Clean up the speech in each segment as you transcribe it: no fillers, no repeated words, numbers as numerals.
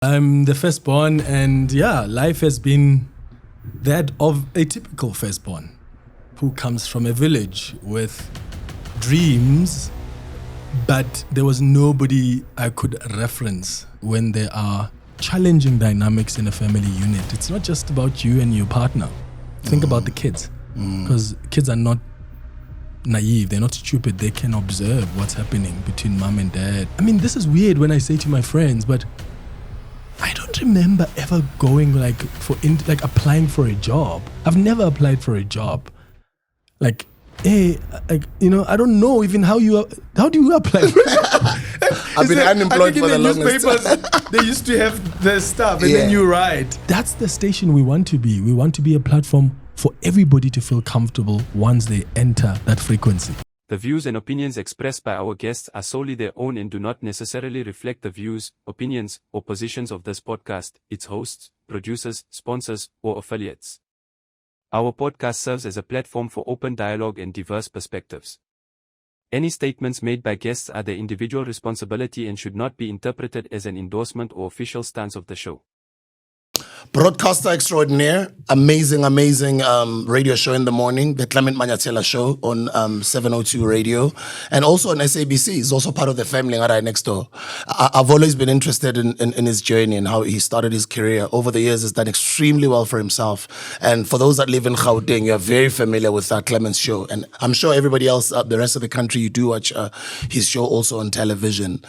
I'm the firstborn, and life has been that of a typical firstborn who comes from a village with dreams, but there was nobody I could reference when there are challenging dynamics in a family unit. It's not just about you and your partner. Think about the kids, because kids are not naive, they're not stupid, they can observe what's happening between mom and dad. I mean, this is weird when I say to my friends, but I don't remember ever going applying for a job. I've never applied for a job. I don't know even how do you apply? I've been unemployed for the longest time. They used to have the stuff and then you write. That's the station we want to be. We want to be a platform for everybody to feel comfortable once they enter that frequency. The views and opinions expressed by our guests are solely their own and do not necessarily reflect the views, opinions, or positions of this podcast, its hosts, producers, sponsors, or affiliates. Our podcast serves as a platform for open dialogue and diverse perspectives. Any statements made by guests are their individual responsibility and should not be interpreted as an endorsement or official stance of the show. Broadcaster extraordinaire, amazing radio show in the morning, the CLEMENT MANYATHELA show on 702 radio, and also on SABC. He's also part of the family right next door. I've always been interested in his journey and how he started his career. Over the years, he's done extremely well for himself. And for those that live in Gauteng, you're very familiar with Clement's show. And I'm sure everybody else, the rest of the country, you do watch his show also on television.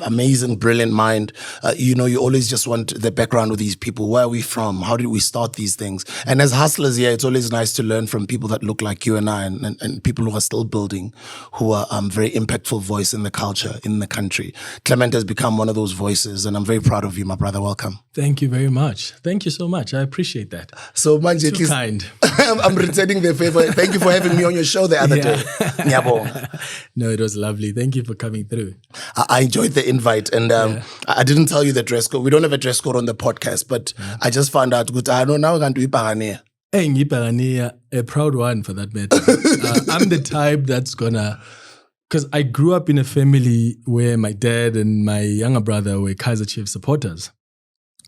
Amazing, brilliant mind. You always just want the background of these people. Where are we from? How did we start these things? And as hustlers here, it's always nice to learn from people that look like you and I, and people who are still building, who are very impactful voice in the culture, in the country. Clement has become one of those voices, and I'm very proud of you, my brother. Welcome. Thank you very much. Thank you so much. I appreciate that. So, Manje, too kind. I'm returning the favor. Thank you for having me on your show the other day. No, it was lovely. Thank you for coming through. I enjoyed the invite, and I didn't tell you the dress code. We don't have a dress code on the podcast, but I just found out, I know now we're going to be Pagania. Hey, a proud one for that matter. I'm the type that's gonna, because I grew up in a family where my dad and my younger brother were Kaizer Chiefs supporters.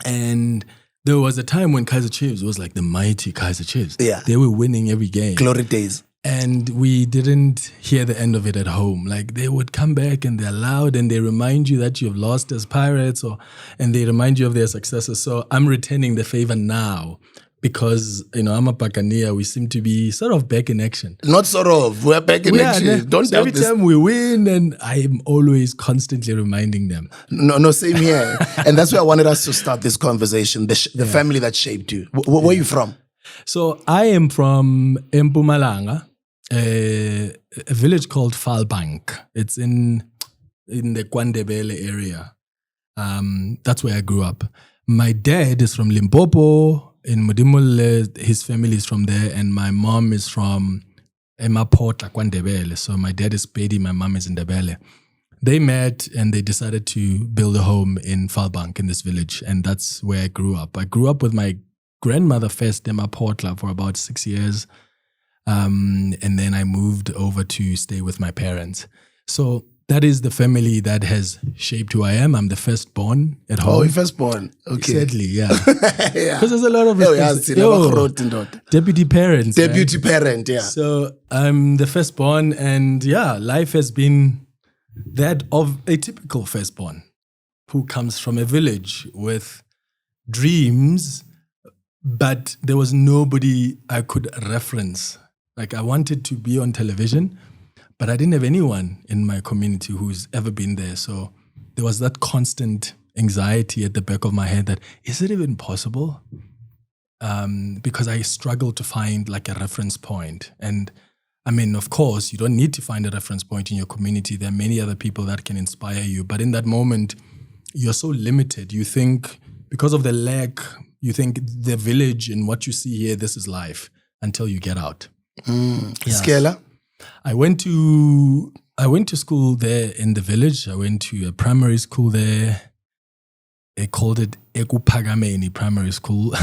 And there was a time when Kaizer Chiefs was like the mighty Kaizer Chiefs. Yeah. They were winning every game. Glory days. And we didn't hear the end of it at home. Like, they would come back and they're loud and they remind you that you've lost as Pirates, and they remind you of their successes. So I'm returning the favor now because, I'm a Buccaneer. We seem to be sort of back in action. Not sort of. We're back in action. Don't doubt every this. Time we win, and I'm always constantly reminding them. No, same here. And that's where I wanted us to start this conversation, the family that shaped you. Where are you from? So I am from Mpumalanga. A village called Falbank. It's in the KwaNdebele area. That's where I grew up. My dad is from Limpopo in Modimolle. His family is from there, and my mom is from Emapotla, KwaNdebele. So my dad is Pedi, my mom is Ndebele. They met and they decided to build a home in Falbank, in this village, and that's where I grew up. I grew up with my grandmother first in Emapotla for about 6 years. And then I moved over to stay with my parents. So that is the family that has shaped who I am. I'm the firstborn at home. Oh, you're firstborn. Okay. Exactly, yeah. Yeah. Because there's a lot of deputy parents. Deputy parent, yeah. So I'm the firstborn, and life has been that of a typical firstborn who comes from a village with dreams, but there was nobody I could reference. Like, I wanted to be on television, but I didn't have anyone in my community who's ever been there. So there was that constant anxiety at the back of my head that, is it even possible? Because I struggled to find like a reference point. And I mean, of course, you don't need to find a reference point in your community. There are many other people that can inspire you. But in that moment, you're so limited. You think, because of the lack, you think the village and what you see here, this is life until you get out. Skela? I went to school there in the village. I went to a primary school there. They called it Ekupagameni Primary School.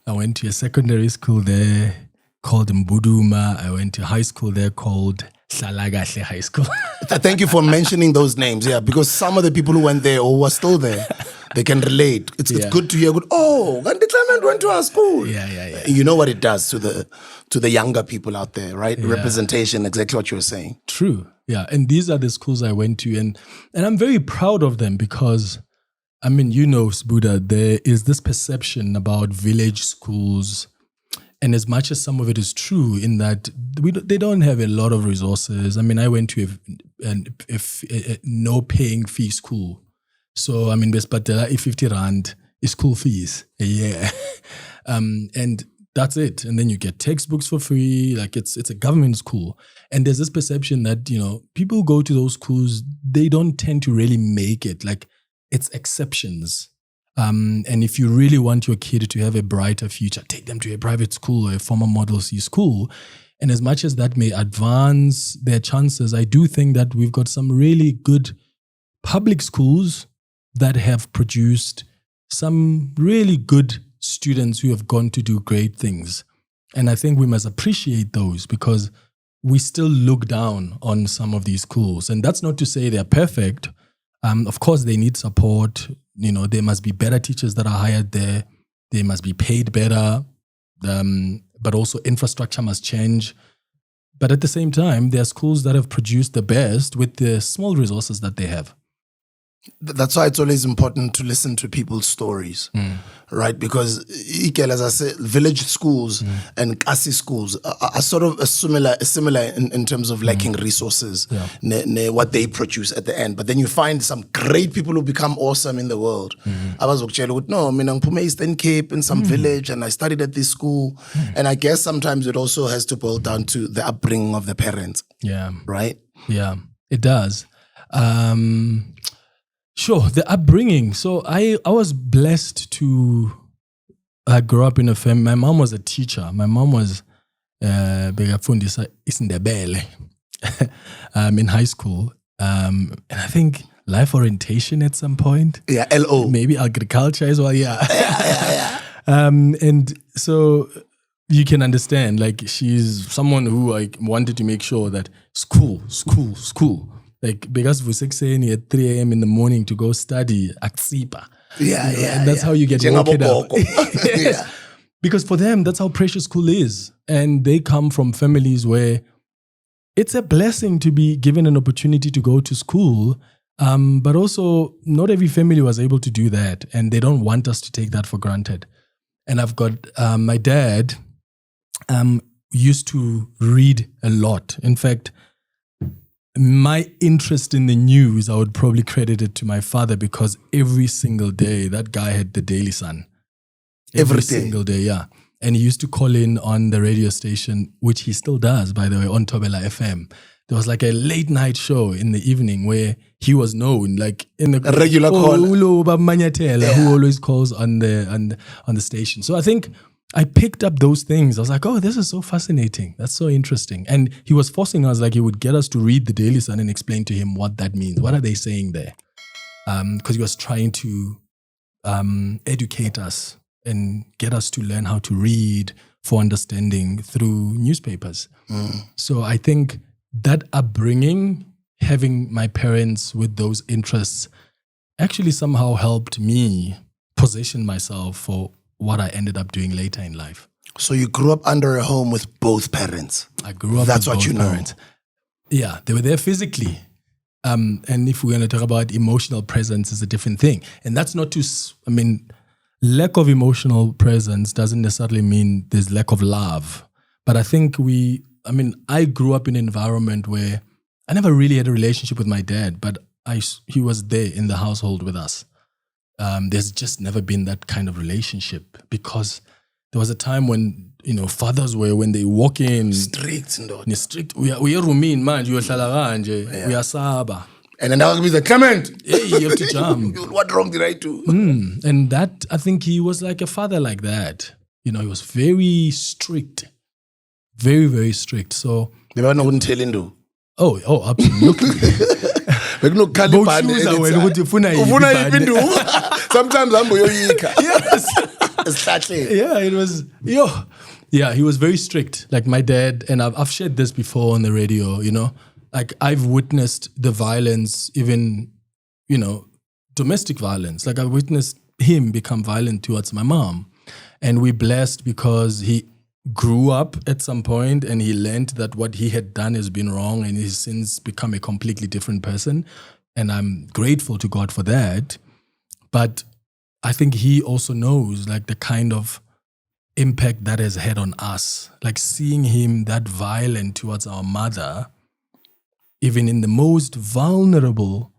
I went to a secondary school there called Mbuduma. I went to high school there called Salagahle High School. Thank you for mentioning those names, because some of the people who went there or were still there, They can relate. It's good to hear. Good. Oh, Gandhi Clement went to our school. Yeah. You know what it does to the younger people out there, right? Representation, exactly what you were saying. True. Yeah. And these are the schools I went to, and I'm very proud of them because, I mean, Sbuda, there is this perception about village schools. And as much as some of it is true in that they don't have a lot of resources. I mean, I went to a no paying fee school. So, I mean, Bespatela, 50 Rand is school fees a year. And that's it. And then you get textbooks for free. Like it's a government school. And there's this perception that, people who go to those schools, they don't tend to really make it. Like it's exceptions. And if you really want your kid to have a brighter future, take them to a private school or a former Model C school. And as much as that may advance their chances, I do think that we've got some really good public schools that have produced some really good students who have gone to do great things. And I think we must appreciate those because we still look down on some of these schools. And that's not to say they're perfect. Of course, they need support. There must be better teachers that are hired there. They must be paid better. But also infrastructure must change. But at the same time, there are schools that have produced the best with the small resources that they have. That's why it's always important to listen to people's stories, right? Because, as I said, village schools and Kasi schools are sort of similar in terms of lacking resources, what they produce at the end. But then you find some great people who become awesome in the world. I was no, Eastern Cape in some village, and I studied at this school. And I guess sometimes it also has to boil down to the upbringing of the parents. Yeah. Right? Yeah, it does. Sure, the upbringing. So I was blessed to grow up in a family. My mom was a teacher. My mom was bekafundisa isiNdebele in high school. And I think life orientation at some point. Yeah, LO. Maybe agriculture as well, yeah. And so you can understand, like she's someone who wanted to make sure that school. Like, because for 6 a.m. at 3 a.m. in the morning to go study at Tsipa. And that's how you get woken up. Yeah. Because for them, that's how precious school is. And they come from families where it's a blessing to be given an opportunity to go to school. But also, not every family was able to do that. And they don't want us to take that for granted. And I've got my dad used to read a lot. In fact, my interest in the news, I would probably credit it to my father because every single day, that guy had the Daily Sun. Every single day, yeah. And he used to call in on the radio station, which he still does, by the way, on Thobela FM. There was like a late night show in the evening where he was known, like in the a regular call. Manyathela, who always calls on the station. So I think I picked up those things. I was like, oh, this is so fascinating. That's so interesting. And he was forcing us, like he would get us to read the Daily Sun and explain to him what that means. What are they saying there? Because he was trying to educate us and get us to learn how to read for understanding through newspapers. So I think that upbringing, having my parents with those interests, actually somehow helped me position myself for what I ended up doing later in life. So you grew up under a home with both parents. I grew up That's with what both you parents. Yeah, they were there physically. And if we're going to talk about emotional presence, is a different thing. And that's not to, lack of emotional presence doesn't necessarily mean there's lack of love. But I think I grew up in an environment where I never really had a relationship with my dad, but he was there in the household with us. There's just never been that kind of relationship because there was a time when, fathers were, when they walk in. Strict. We are Rumin, man. You are we are Saba. And then that was Mr. Clement. Hey, you have to jump. What wrong did I do? And that, I think he was like a father like that. He was very strict. Very, very strict. So. They were not telling you. Oh, absolutely. Sometimes I'm yes. Yeah, it was. Yeah, he was very strict. Like my dad, and I've shared this before on the radio, Like I've witnessed the violence even, domestic violence. Like I witnessed him become violent towards my mom. And we're blessed because he grew up at some point and he learned that what he had done has been wrong and he's since become a completely different person. And I'm grateful to God for that. But I think he also knows like the kind of impact that has had on us. Like seeing him that violent towards our mother, even in the most vulnerable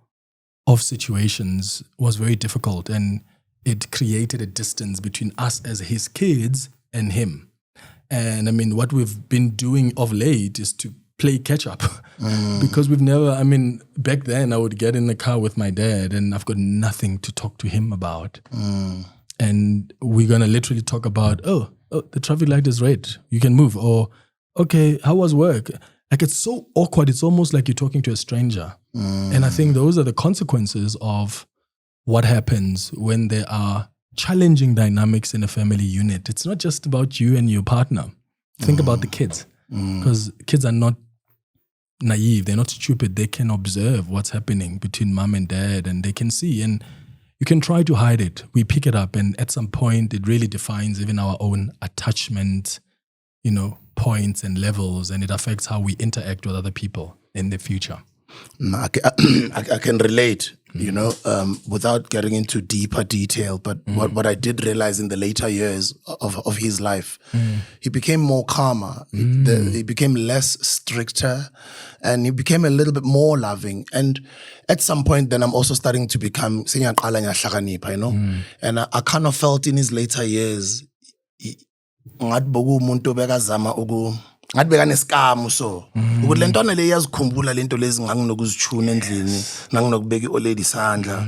of situations, was very difficult. And it created a distance between us as his kids and him. And I mean, what we've been doing of late is to play catch up because we've never, I mean, back then I would get in the car with my dad and I've got nothing to talk to him about. And we're going to literally talk about, oh, the traffic light is red. You can move. Or, okay, how was work? Like it's so awkward. It's almost like you're talking to a stranger. And I think those are the consequences of what happens when there are challenging dynamics in a family unit. It's not just about you and your partner. Think about the kids, because kids are not naive. They're not stupid. They can observe what's happening between mom and dad and they can see. And you can try to hide it. We pick it up and at some point it really defines even our own attachment, points and levels, and it affects how we interact with other people in the future. I can relate, without getting into deeper detail. But what I did realize in the later years of his life, he became more calmer. He became less stricter, and he became a little bit more loving. And at some point, then I'm also starting to become, and I kind of felt in his later years, ngathi bekaneskamu so ukuthi lentwana le yazikhumbula lento lezi nganginokuzichuna endlini nanginokubeka ioledi isandla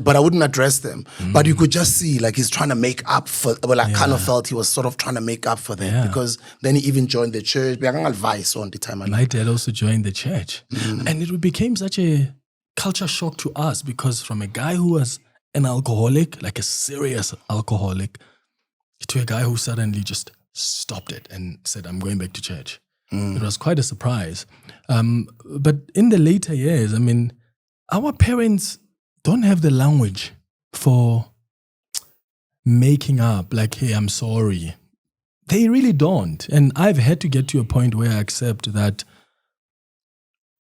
but I wouldn't address them, but you could just see like he's trying to make up for, well I kind of felt he was sort of trying to make up for that because then he even joined the church. My dad also joined the church and it became such a culture shock to us because from a guy who was an alcoholic, like a serious alcoholic, to a guy who suddenly just stopped it and said, I'm going back to church. It was quite a surprise. But in the later years, I mean, our parents don't have the language for making up, like, hey, I'm sorry. They really don't. And I've had to get to a point where I accept that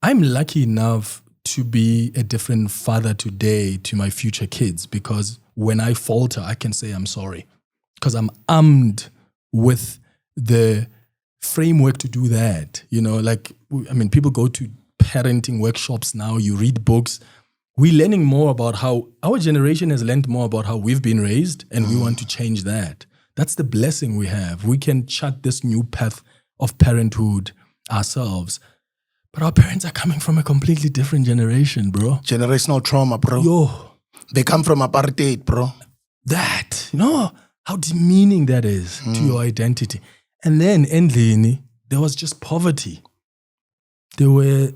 I'm lucky enough to be a different father today to my future kids because when I falter, I can say I'm sorry because I'm armed with the framework to do that. People go to parenting workshops now, you read books. We're learning more about how our generation has learned more about how we've been raised and we want to change that. That's the blessing we have. We can chart this new path of parenthood ourselves. But our parents are coming from a completely different generation, bro. Generational trauma, bro. Yo. They come from apartheid, bro. That, how demeaning that is to your identity. And then endlini, there was just poverty. There were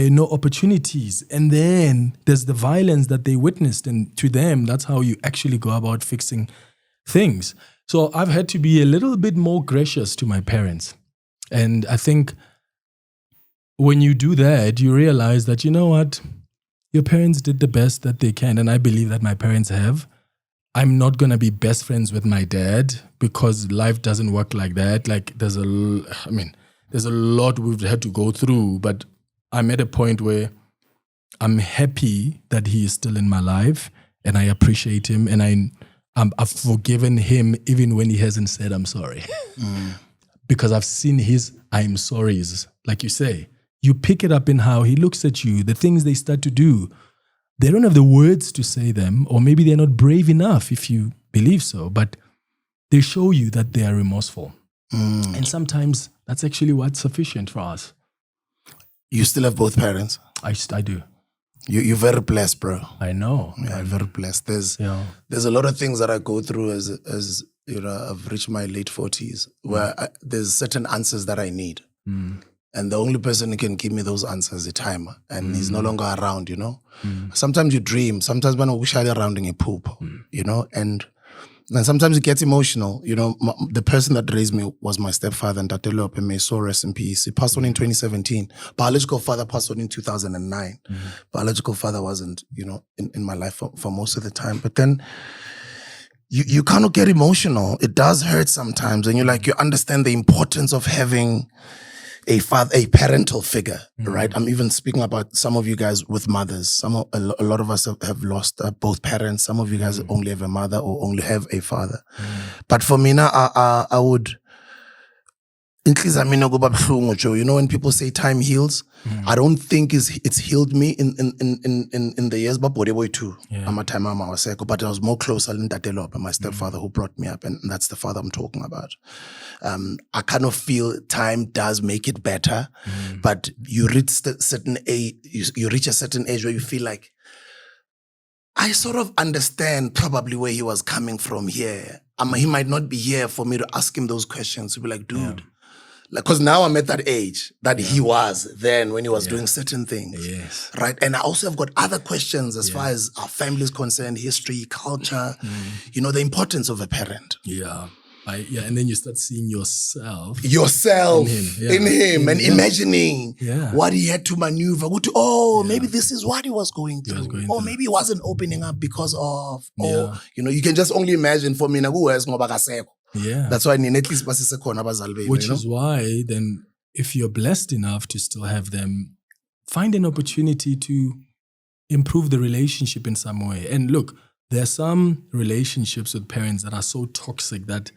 no opportunities. And then there's the violence that they witnessed. And to them, that's how you actually go about fixing things. So I've had to be a little bit more gracious to my parents. And I think when you do that, you realize that, you know what? Your parents did the best that they can. And I believe that my parents have. I'm not going to be best friends with my dad because life doesn't work like that. Like there's a lot we've had to go through, but I'm at a point where I'm happy that he is still in my life and I appreciate him and I've forgiven him even when he hasn't said I'm sorry. Because I've seen his I'm sorries. Like you say, you pick it up in how he looks at you, the things they start to do. They don't have the words to say them, or maybe they're not brave enough if you believe so, but they show you that they are remorseful. And sometimes that's actually what's sufficient for us. You still have both parents? I do. You're very blessed, bro. I know. Yeah, I'm very blessed. There's a lot of things that I go through as I've reached my late 40s where there's certain answers that I need. And the only person who can give me those answers is time. And he's no longer around, Sometimes you dream. Sometimes when we wish I around in a poop, and And sometimes it gets emotional. You know, the person that raised me was my stepfather, and Tatelo Opeme, so rest in peace. He passed on in 2017. Biological father passed on in 2009. Biological father wasn't, you know, in my life for most of the time. But then you kind of get emotional. It does hurt sometimes. And you understand the importance of having a parental figure, right? I'm even speaking about some of you guys with mothers. A lot of us have lost both parents. Some of you guys only have a mother or only have a father. But for me now, I would, you know, when people say time heals, I don't think it's healed me in the years, but too. I'm a time but I was more closer than Tatelo, my stepfather who brought me up, and that's the father I'm talking about. I kind of feel time does make it better, but you reach certain age, you reach a certain age where you feel like, I sort of understand probably where he was coming from here. He might not be here for me to ask him those questions. To be like, dude, because now I'm at that age that he was then when he was doing certain things, right? And I also have got other questions as far as our family is concerned, history, culture, you know, the importance of a parent. And then you start seeing yourself in him and imagining what he had to maneuver. Maybe this is what he was going through. Maybe he wasn't opening up because of, you know, you can just only imagine for me. That's why which is why then if you're blessed enough to still have them, find an opportunity to improve the relationship in some way. And look, there are some relationships with parents that are so toxic that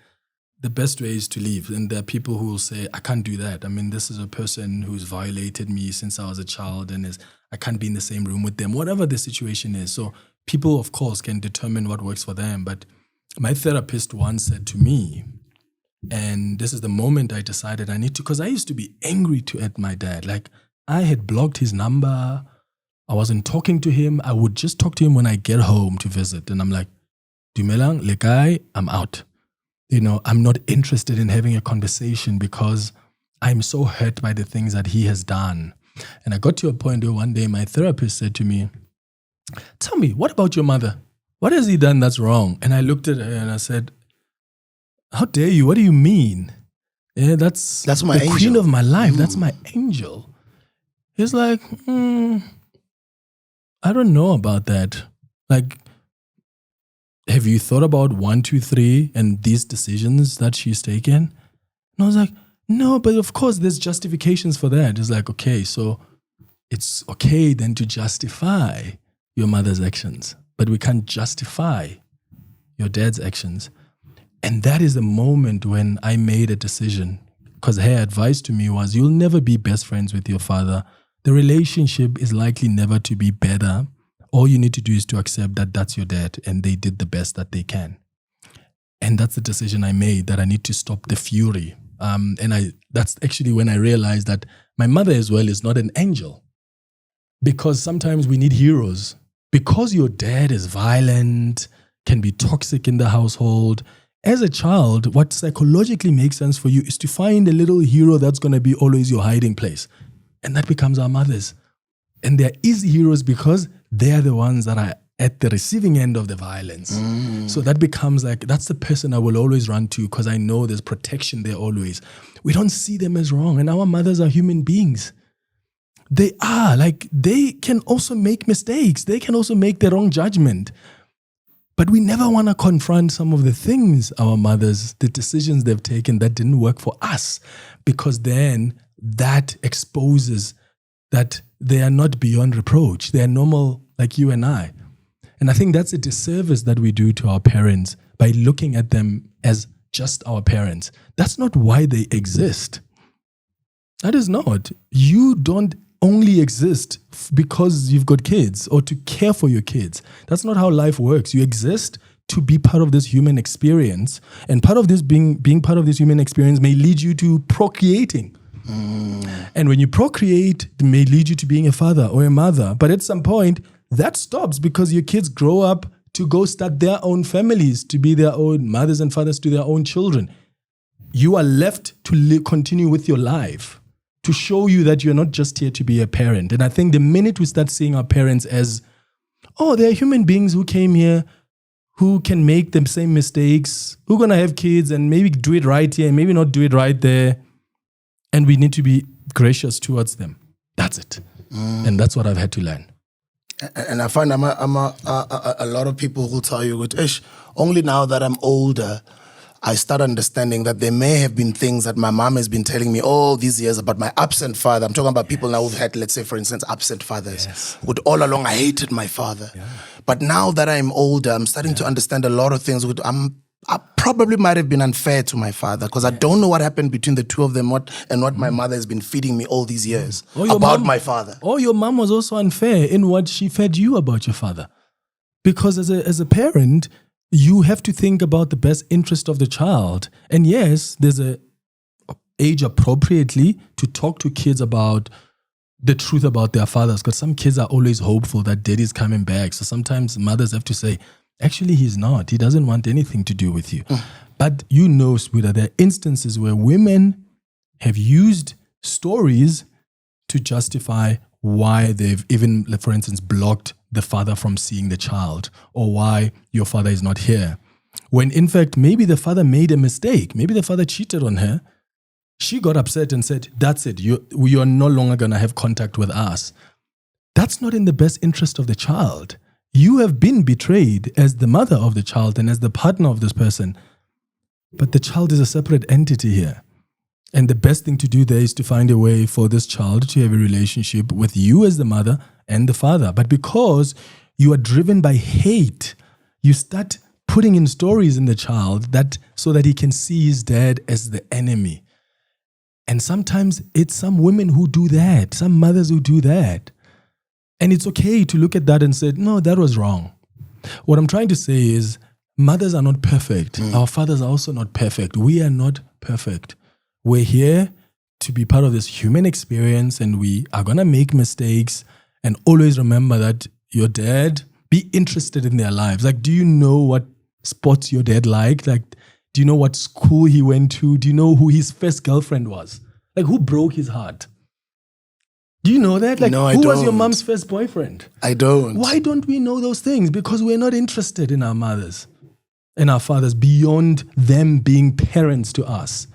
the best way is to leave. And there are people who will say, I can't do that. I mean, this is a person who's violated me since I was a child and I can't be in the same room with them, whatever the situation is. So people, of course, can determine what works for them. But my therapist once said to me, and this is the moment I decided I need to, because I used to be angry at my dad. Like, I had blocked his number. I wasn't talking to him. I would just talk to him when I get home to visit. And I'm like, Dumelang, lekai, I'm out. You know, I'm not interested in having a conversation because I'm so hurt by the things that he has done. And I got to a point where one day my therapist said to me, tell me, what about your mother? What has he done that's wrong? And I looked at her and I said, how dare you? What do you mean? Yeah, that's my the angel. Queen of my life. That's my angel. He's like, I don't know about that. Like, have you thought about 1, 2, 3 and these decisions that she's taken? And I was like, no, but of course there's justifications for that. It's like, okay, so it's okay then to justify your mother's actions, but we can't justify your dad's actions. And that is the moment when I made a decision, because her advice to me was, you'll never be best friends with your father. The relationship is likely never to be better. All you need to do is to accept that that's your dad and they did the best that they can. And that's the decision I made, that I need to stop the fury. That's actually when I realized that my mother as well is not an angel. Because sometimes we need heroes. Because your dad is violent, can be toxic in the household, as a child, what psychologically makes sense for you is to find a little hero that's going to be always your hiding place. And that becomes our mothers. And they're easy heroes because they're the ones that are at the receiving end of the violence. So that becomes like, that's the person I will always run to because I know there's protection there always. We don't see them as wrong. And our mothers are human beings. They are, like, they can also make mistakes. They can also make the wrong judgment. But we never want to confront some of the things our mothers, the decisions they've taken that didn't work for us, because then that exposes that they are not beyond reproach. They are normal like you and I. And I think that's a disservice that we do to our parents by looking at them as just our parents. That's not why they exist. That is not. You don't only exist because you've got kids or to care for your kids. That's not how life works. You exist to be part of this human experience. And part of this being part of this human experience may lead you to procreating. And when you procreate, it may lead you to being a father or a mother. But at some point, that stops because your kids grow up to go start their own families, to be their own mothers and fathers to their own children. You are left to continue with your life, to show you that you're not just here to be a parent. And I think the minute we start seeing our parents as, oh, they're human beings who came here, who can make the same mistakes, who are going to have kids and maybe do it right here, maybe not do it right there. And we need to be gracious towards them. That's it. And that's what I've had to learn. And I find a lot of people who tell you, only now that I'm older, I start understanding that there may have been things that my mom has been telling me all these years about my absent father. I'm talking about people now who've had, let's say, for instance, absent fathers. Yes. With all along, I hated my father. Yeah. But now that I'm older, I'm starting to understand a lot of things. I probably might have been unfair to my father because I don't know what happened between the two of them what my mother has been feeding me all these years about my father. Or your mom was also unfair in what she fed you about your father. Because as a parent, you have to think about the best interest of the child. And yes, there's a age appropriately to talk to kids about the truth about their fathers, because some kids are always hopeful that daddy's coming back. So sometimes mothers have to say, actually, he's not. He doesn't want anything to do with you. But you know, sweetheart, there are instances where women have used stories to justify why they've even, for instance, blocked the father from seeing the child, or why your father is not here. When in fact, maybe the father made a mistake. Maybe the father cheated on her. She got upset and said, that's it. You are no longer going to have contact with us. That's not in the best interest of the child. You have been betrayed as the mother of the child and as the partner of this person. But the child is a separate entity here. And the best thing to do there is to find a way for this child to have a relationship with you as the mother and the father. But because you are driven by hate, you start putting in stories in the child that so that he can see his dad as the enemy. And sometimes it's some women who do that, some mothers who do that. And it's okay to look at that and say, no, that was wrong. What I'm trying to say is mothers are not perfect. Our fathers are also not perfect. We are not perfect. We're here to be part of this human experience, and we are going to make mistakes. And always remember that your dad, be interested in their lives. Like, do you know what sports your dad liked? Like, do you know what school he went to? Do you know who his first girlfriend was? Like, who broke his heart? Do you know that? Like, No, I who was don't. your mom's first boyfriend? I don't. Why don't we know those things? Because we're not interested in our mothers and our fathers beyond them being parents to us.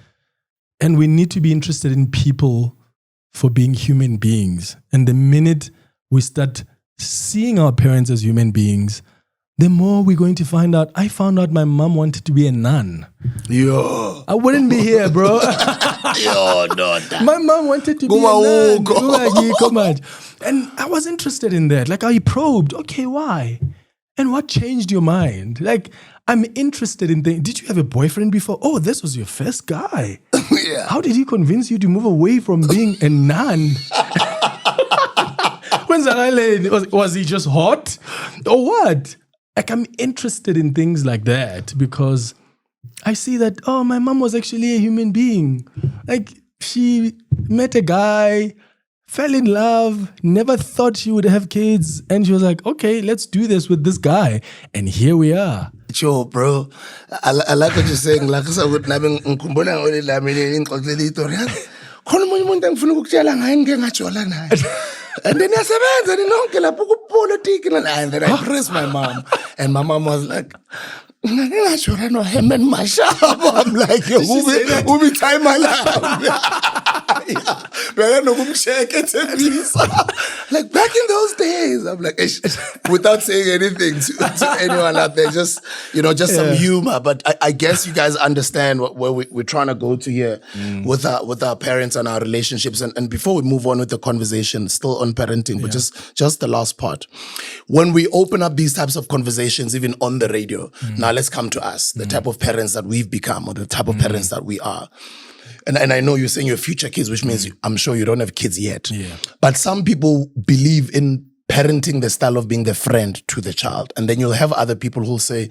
And we need to be interested in people for being human beings. And the minute we start seeing our parents as human beings, the more we're going to find out. I found out my mom wanted to be a nun. Yo. I wouldn't be here, bro. Yo, daughter. My mom wanted to be a nun. And I was interested in that. Like, I probed. Okay, why? And what changed your mind? Like, I'm interested in things. Did you have a boyfriend before? Oh, this was your first guy. Yeah. How did he convince you to move away from being a nun? Was he just hot? Or what? Like, I'm interested in things like that because I see that, oh, my mom was actually a human being. Like, she met a guy, fell in love, never thought she would have kids. And she was like, okay, let's do this with this guy. And here we are. Sure, bro. I like what you're saying. Like, so good. And then I pressed my mom, and my mom was like, I'm like, yo, who be time my like back in those days, I'm like, without saying anything to anyone out there, just some humor. But I guess you guys understand where we're trying to go to here with our parents and our relationships. And before we move on with the conversation, still on parenting, but just the last part. When we open up these types of conversations, even on the radio, now let's come to us, the type of parents that we've become or the type of parents that we are. And I know you're saying your future kids, which means I'm sure you don't have kids yet. Yeah. But some people believe in parenting the style of being the friend to the child. And then you'll have other people who'll say,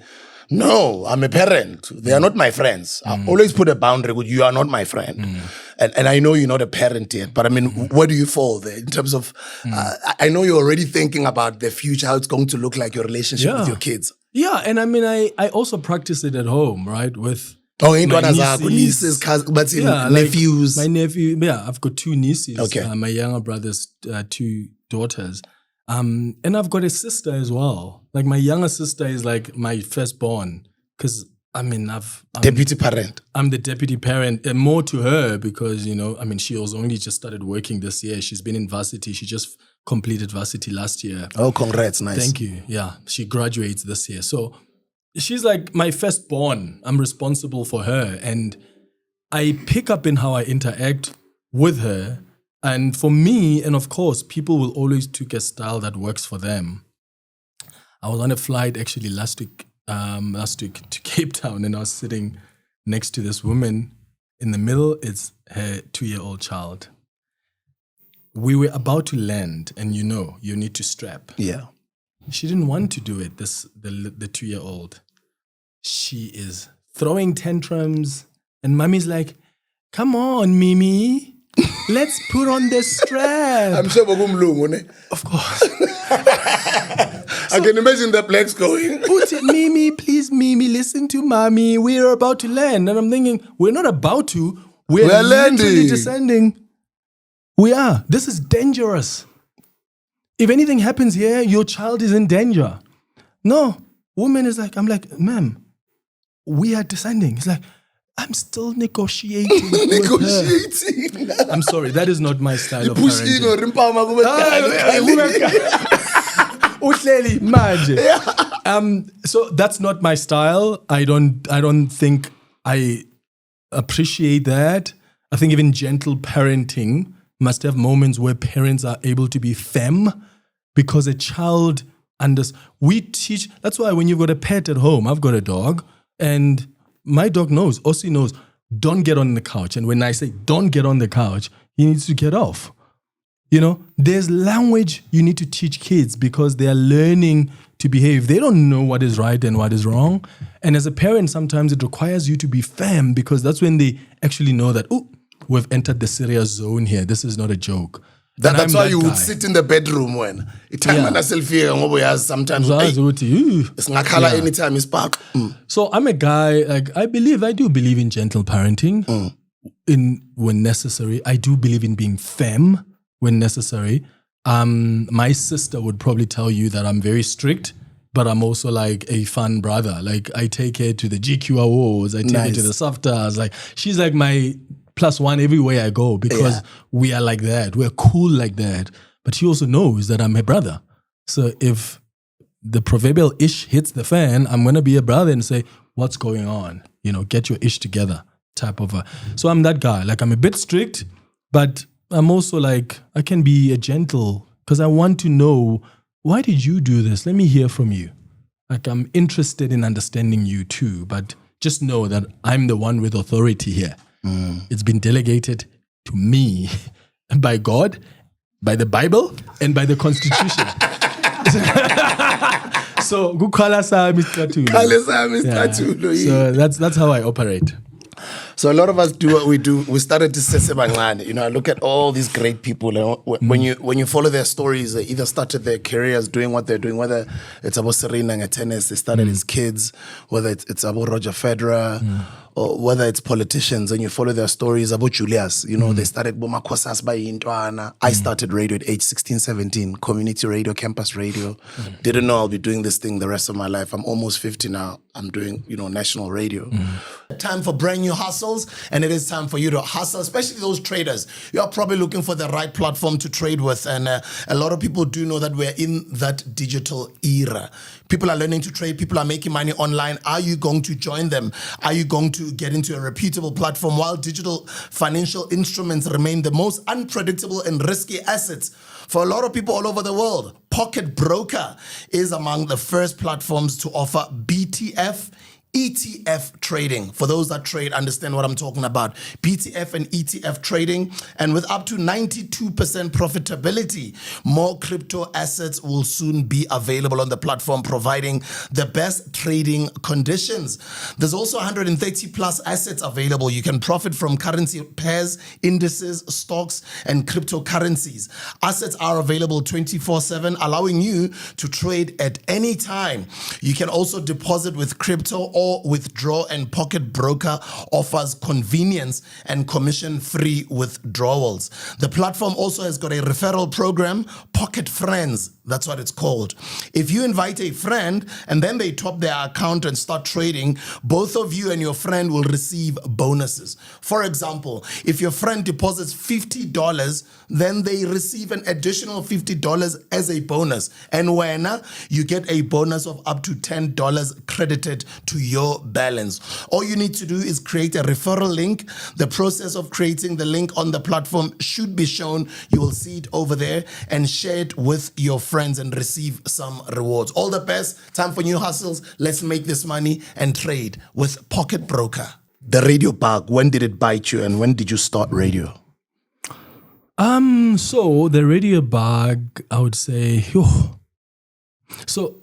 no, I'm a parent. They are not my friends. I always put a boundary with you are not my friend. And I know you're not a parent yet, but I mean, where do you fall there in terms of, I know you're already thinking about the future, how it's going to look like your relationship with your kids. Yeah, and I mean, I also practice it at home, right? With nieces, cousins, but nephews. My nephew, I've got two nieces. Okay. My younger brother's two daughters. And I've got a sister as well. Like my younger sister is like my firstborn because Deputy parent. I'm the deputy parent, and more to her because, she was only just started working this year. She's been in varsity. She just completed varsity last year. Oh, congrats. Nice. Thank you. Yeah. She graduates this year. So she's like my firstborn. I'm responsible for her. And I pick up in how I interact with her. And for me, and of course, people will always take a style that works for them. I was on a flight actually last week to Cape Town, and I was sitting next to this woman. In the middle, it's her 2-year-old child. We were about to land, and you need to strap. Yeah. She didn't want to do it, the 2-year-old. She is throwing tantrums, and mommy's like, come on, Mimi, let's put on the strap. I'm sure Bagumlungu. Of course. I can imagine the blacks going. Put it, Mimi, please, Mimi, listen to mommy. We're about to land. And I'm thinking, we're not about to. We're landing. Literally descending. We are. This is dangerous. If anything happens here, your child is in danger. No. Woman is like, I'm like, ma'am, we are descending. It's like, I'm still negotiating. Negotiating. I'm sorry, that is not my style of Push parenting. So that's not my style. I don't think I appreciate that. I think even gentle parenting must have moments where parents are able to be femme, because a child we teach. That's why when you've got a pet at home, I've got a dog, and my dog knows, Ossie knows, don't get on the couch. And when I say don't get on the couch, he needs to get off. There's language you need to teach kids because they are learning to behave. They don't know what is right and what is wrong. And as a parent, sometimes it requires you to be firm because that's when they actually know that, oh, we've entered the serious zone here. This is not a joke. That's why you would sit in the bedroom when sometimes anytime is back. So I'm a guy, like I do believe in gentle parenting when necessary. I do believe in being firm when necessary. My sister would probably tell you that I'm very strict, but I'm also like a fun brother. Like I take her to the GQ awards, I take her to the SAFTAs. Like she's like my +1 everywhere I go because we are like that. We're cool like that. But she also knows that I'm her brother. So if the proverbial ish hits the fan, I'm going to be a brother and say, what's going on? Get your ish together type of So I'm that guy. Like I'm a bit strict, but I'm also like, I can be a gentle because I want to know, why did you do this? Let me hear from you. Like I'm interested in understanding you too, but just know that I'm the one with authority here. It's been delegated to me by God, by the Bible, and by the Constitution. So, so that's how I operate. So a lot of us do what we do. We started to say, I look at all these great people. When you follow their stories, they either started their careers doing what they're doing, whether it's about Serena and tennis, they started as kids, whether it's about Roger Federer, or whether it's politicians, and you follow their stories about Julius. They started Bomakosas by Intwana. I started radio at age 16, 17, community radio, campus radio. Didn't know I'll be doing this thing the rest of my life. I'm almost 50 now. I'm doing, national radio. Time for brand new hustles, and it is time for you to hustle, especially those traders. You're probably looking for the right platform to trade with, and a lot of people do know that we're in that digital era. People are learning to trade. People are making money online. Are you going to join them? Are you going to get into a reputable platform? While digital financial instruments remain the most unpredictable and risky assets for a lot of people all over the world, Pocket Broker is among the first platforms to offer BTF ETF trading. For those that trade, understand what I'm talking about. BTF and ETF trading, and with up to 92% profitability, more crypto assets will soon be available on the platform, providing the best trading conditions. There's also 130 plus assets available. You can profit from currency pairs, indices, stocks, and cryptocurrencies. Assets are available 24/7, allowing you to trade at any time. You can also deposit with crypto or withdraw, and Pocket Broker offers convenience and commission-free withdrawals. The platform also has got a referral program, Pocket Friends. That's what it's called. If you invite a friend and then they top their account and start trading, both of you and your friend will receive bonuses. For example, if your friend deposits $50, then they receive an additional $50 as a bonus. And when you get a bonus of up to $10 credited to your balance. All you need to do is create a referral link. The process of creating the link on the platform should be shown. You will see it over there, and share it with your friends and receive some rewards. All the best. Time for new hustles. Let's make this money and trade with Pocket Broker. The radio bug, when did it bite you and when did you start radio? So the radio bug, I would say, so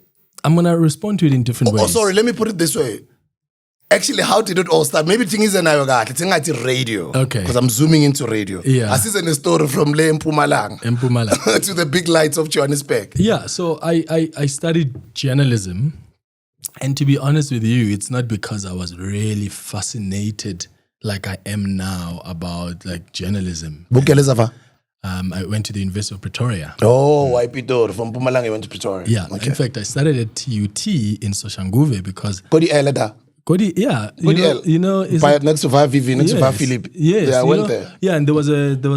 I'm going to respond to it in different ways. Oh, sorry, let me put it this way. Actually, how did it all start? Maybe thing is it's radio. Okay. Because I'm zooming into radio. Yeah. I see a story from Le Mpumalanga to the big lights of Johannesburg. Yeah, so I studied journalism. And to be honest with you, it's not because I was really fascinated like I am now about like journalism. I went to the University of Pretoria. Oh, Pitor. From Mpumalanga you went to Pretoria. Yeah, okay. In fact, I studied at TUT in Soshanguve because... Kodi, yeah, next to Vivi, next to Philip. Yes, yeah, I went there. Yeah, and there was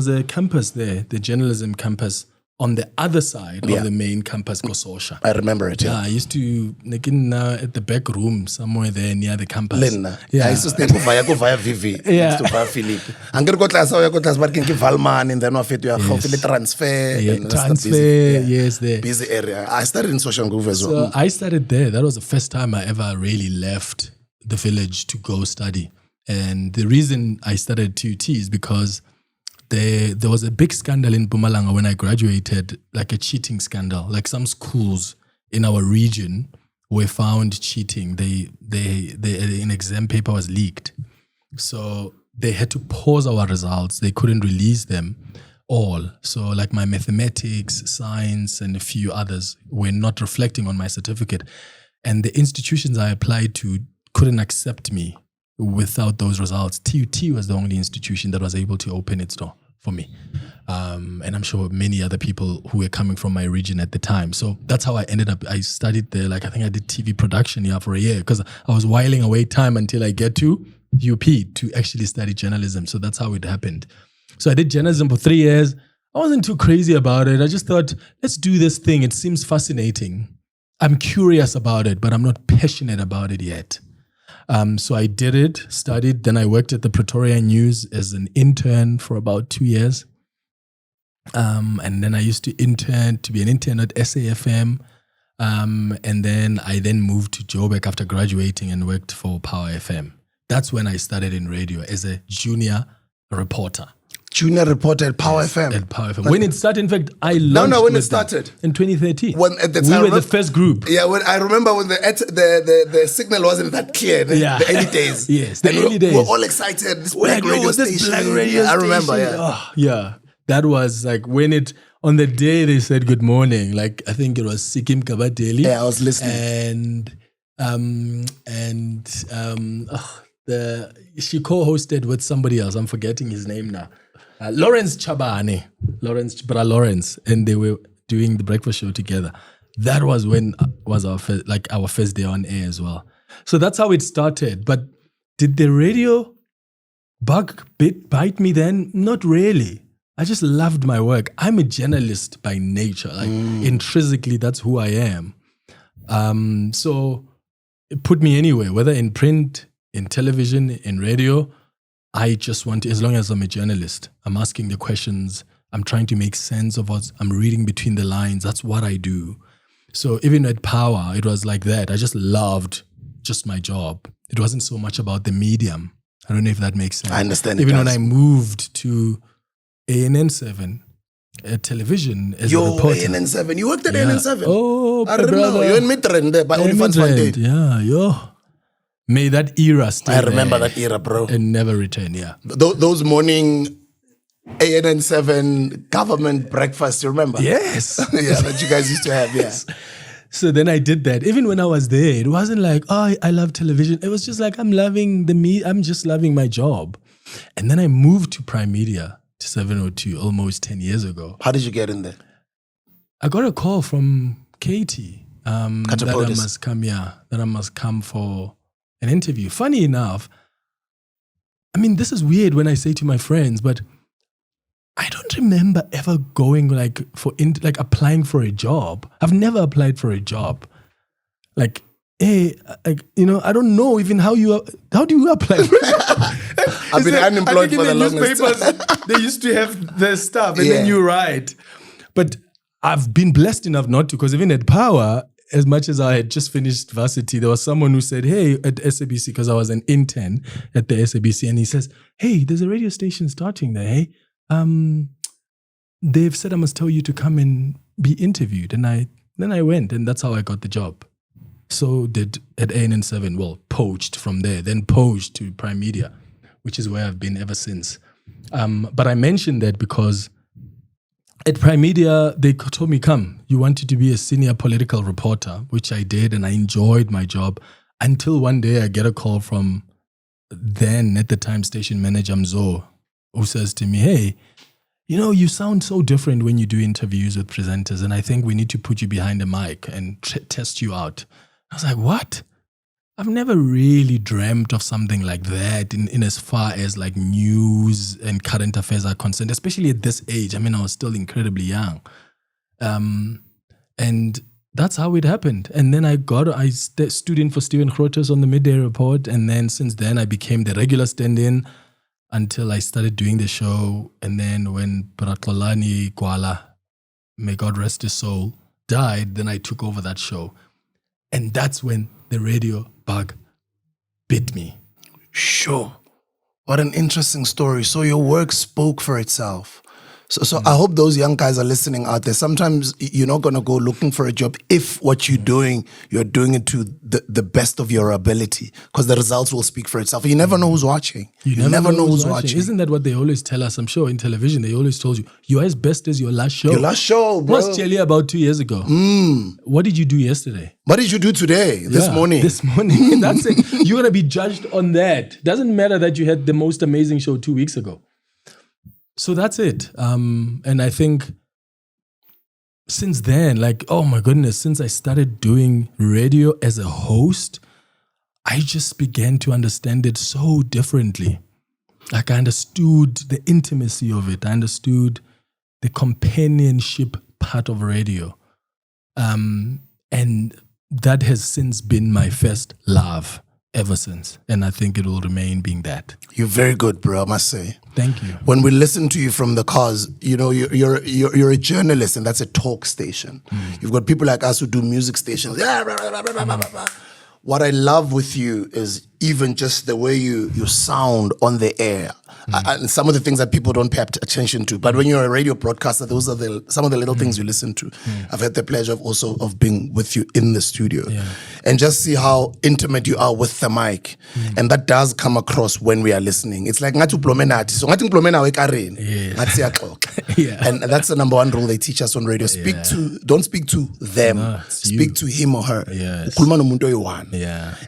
a campus there, the journalism campus, on the other side of the main campus, Kososha. I remember it. Yeah, I used to at the back room somewhere there near the campus. Yeah, I used to stay via Vivi, next to via Philip. I'm going to go class, but can give Valman and then transfer. Yeah, transfer. Yes, there. Busy area. I started in Soshanguve as well. So I started there. That was the first time I ever really left the village to go study. And the reason I started TUT is because there was a big scandal in Mpumalanga when I graduated, like a cheating scandal. Like some schools in our region were found cheating. An exam paper was leaked. So they had to pause our results. They couldn't release them all. So like my mathematics, science, and a few others were not reflecting on my certificate. And the institutions I applied to couldn't accept me without those results. TUT was the only institution that was able to open its door for me. And I'm sure many other people who were coming from my region at the time. So that's how I ended up. I studied there. Like I think I did TV production for a year because I was whiling away time until I get to UP to actually study journalism. So that's how it happened. So I did journalism for 3 years. I wasn't too crazy about it. I just thought, let's do this thing. It seems fascinating. I'm curious about it, but I'm not passionate about it yet. So I did it, studied, then I worked at the Pretoria News as an intern for about 2 years. And then I used to be an intern at SAFM. And then I moved to Joburg after graduating and worked for Power FM. That's when I started in radio as a junior reporter. Junior reporter at Power FM. At Power FM. When it started, in fact, I launched when it started in 2013. When at the time, we were the first group. Yeah, when I remember when the signal wasn't that clear. The early days. Yes, the early days. We were all excited. This black radio station. Black radio station. I remember. Yeah. Oh, yeah. That was like when on the day they said good morning. Like I think it was Sikim Kabadeli. Yeah, I was listening. She co-hosted with somebody else. I'm forgetting his name now. Lawrence Chabane, Lawrence, and they were doing the breakfast show together. That was when was our first day on air as well. So that's how it started. But did the radio bug bite me then? Not really. I just loved my work. I'm a journalist by nature. Like intrinsically, that's who I am. So it put me anywhere, whether in print, in television, in radio. I just want to, as long as I'm a journalist, I'm asking the questions, I'm trying to make sense of what I'm reading between the lines. That's what I do. So even at Power, it was like that. I just loved just my job. It wasn't so much about the medium. I don't know if that makes sense. I understand. Even when I moved to ANN7 at television as a reporter. ANN7. You worked at ANN7? Oh, I remember. You're in Midrand there by Olifantsfontein. Yeah, yo. May that era stay. I remember that era, bro. And never return, yeah. Those morning ANN7 government breakfasts, you remember? Yes. Yeah, that you guys used to have, yes. Yeah. So then I did that. Even when I was there, it wasn't like, oh, I love television. It was just like, I'm just loving my job. And then I moved to Prime Media, to 702, almost 10 years ago. How did you get in there? I got a call from Katie that I must come for an interview. Funny enough, I mean, this is weird when I say to my friends, but I don't remember ever going applying for a job. I've never applied for a job. Like, hey, I don't know even how do you apply for a job? I've been unemployed for the longest time. They used to have the stuff and then you write. But I've been blessed enough not to, because even at Power, as much as I had just finished varsity, there was someone who said, hey, at SABC, because I was an intern at the SABC, and he says, hey, there's a radio station starting there, hey? They've said I must tell you to come and be interviewed. And then I went, and that's how I got the job. So did at ANN7, poached from there, then poached to Prime Media, which is where I've been ever since. But I mentioned that because at Prime Media, they told me, come, you wanted to be a senior political reporter, which I did, and I enjoyed my job until one day I get a call from then, at the time, station manager Mzo, who says to me, hey, you sound so different when you do interviews with presenters, and I think we need to put you behind a mic and test you out. I was like, what? I've never really dreamt of something like that in as far as like news and current affairs are concerned, especially at this age. I mean, I was still incredibly young. And that's how it happened. And then I stood in for Stephen Grotes on the Midday Report. And then since then, I became the regular stand-in until I started doing the show. And then when Pratolani Kwala, may God rest his soul, died, then I took over that show. And that's when the radio bug bit me. Sure. What an interesting story. So your work spoke for itself. So I hope those young guys are listening out there. Sometimes you're not going to go looking for a job if what you're doing it to the best of your ability, because the results will speak for itself. You never know who's watching. You never know who's watching. Isn't that what they always tell us? I'm sure in television, they always told you, you're as best as your last show. Your last show, bro. Was Chelly about 2 years ago. What did you do yesterday? What did you do today? This morning? This morning. That's it. You're going to be judged on that. Doesn't matter that you had the most amazing show 2 weeks ago. So that's it. And I think since then, oh my goodness, since I started doing radio as a host, I just began to understand it so differently. Like I understood the intimacy of it. I understood the companionship part of radio. And that has since been my first love ever since. And I think it will remain being that. You're very good, bro, I must say. Thank you. When we listen to you from the cars, you're a journalist, and that's a talk station. You've got people like us who do music stations. What I love with you is even just the way you sound on the air. And some of the things that people don't pay attention to. But when you're a radio broadcaster, those are some of the little things you listen to. I've had the pleasure of being with you in the studio. And just see how intimate you are with the mic. And that does come across when we are listening. It's like ngatu plomenati. So ngatu plomena wekaren. And that's the number one rule they teach us on radio. Don't speak to them. Speak to him or her.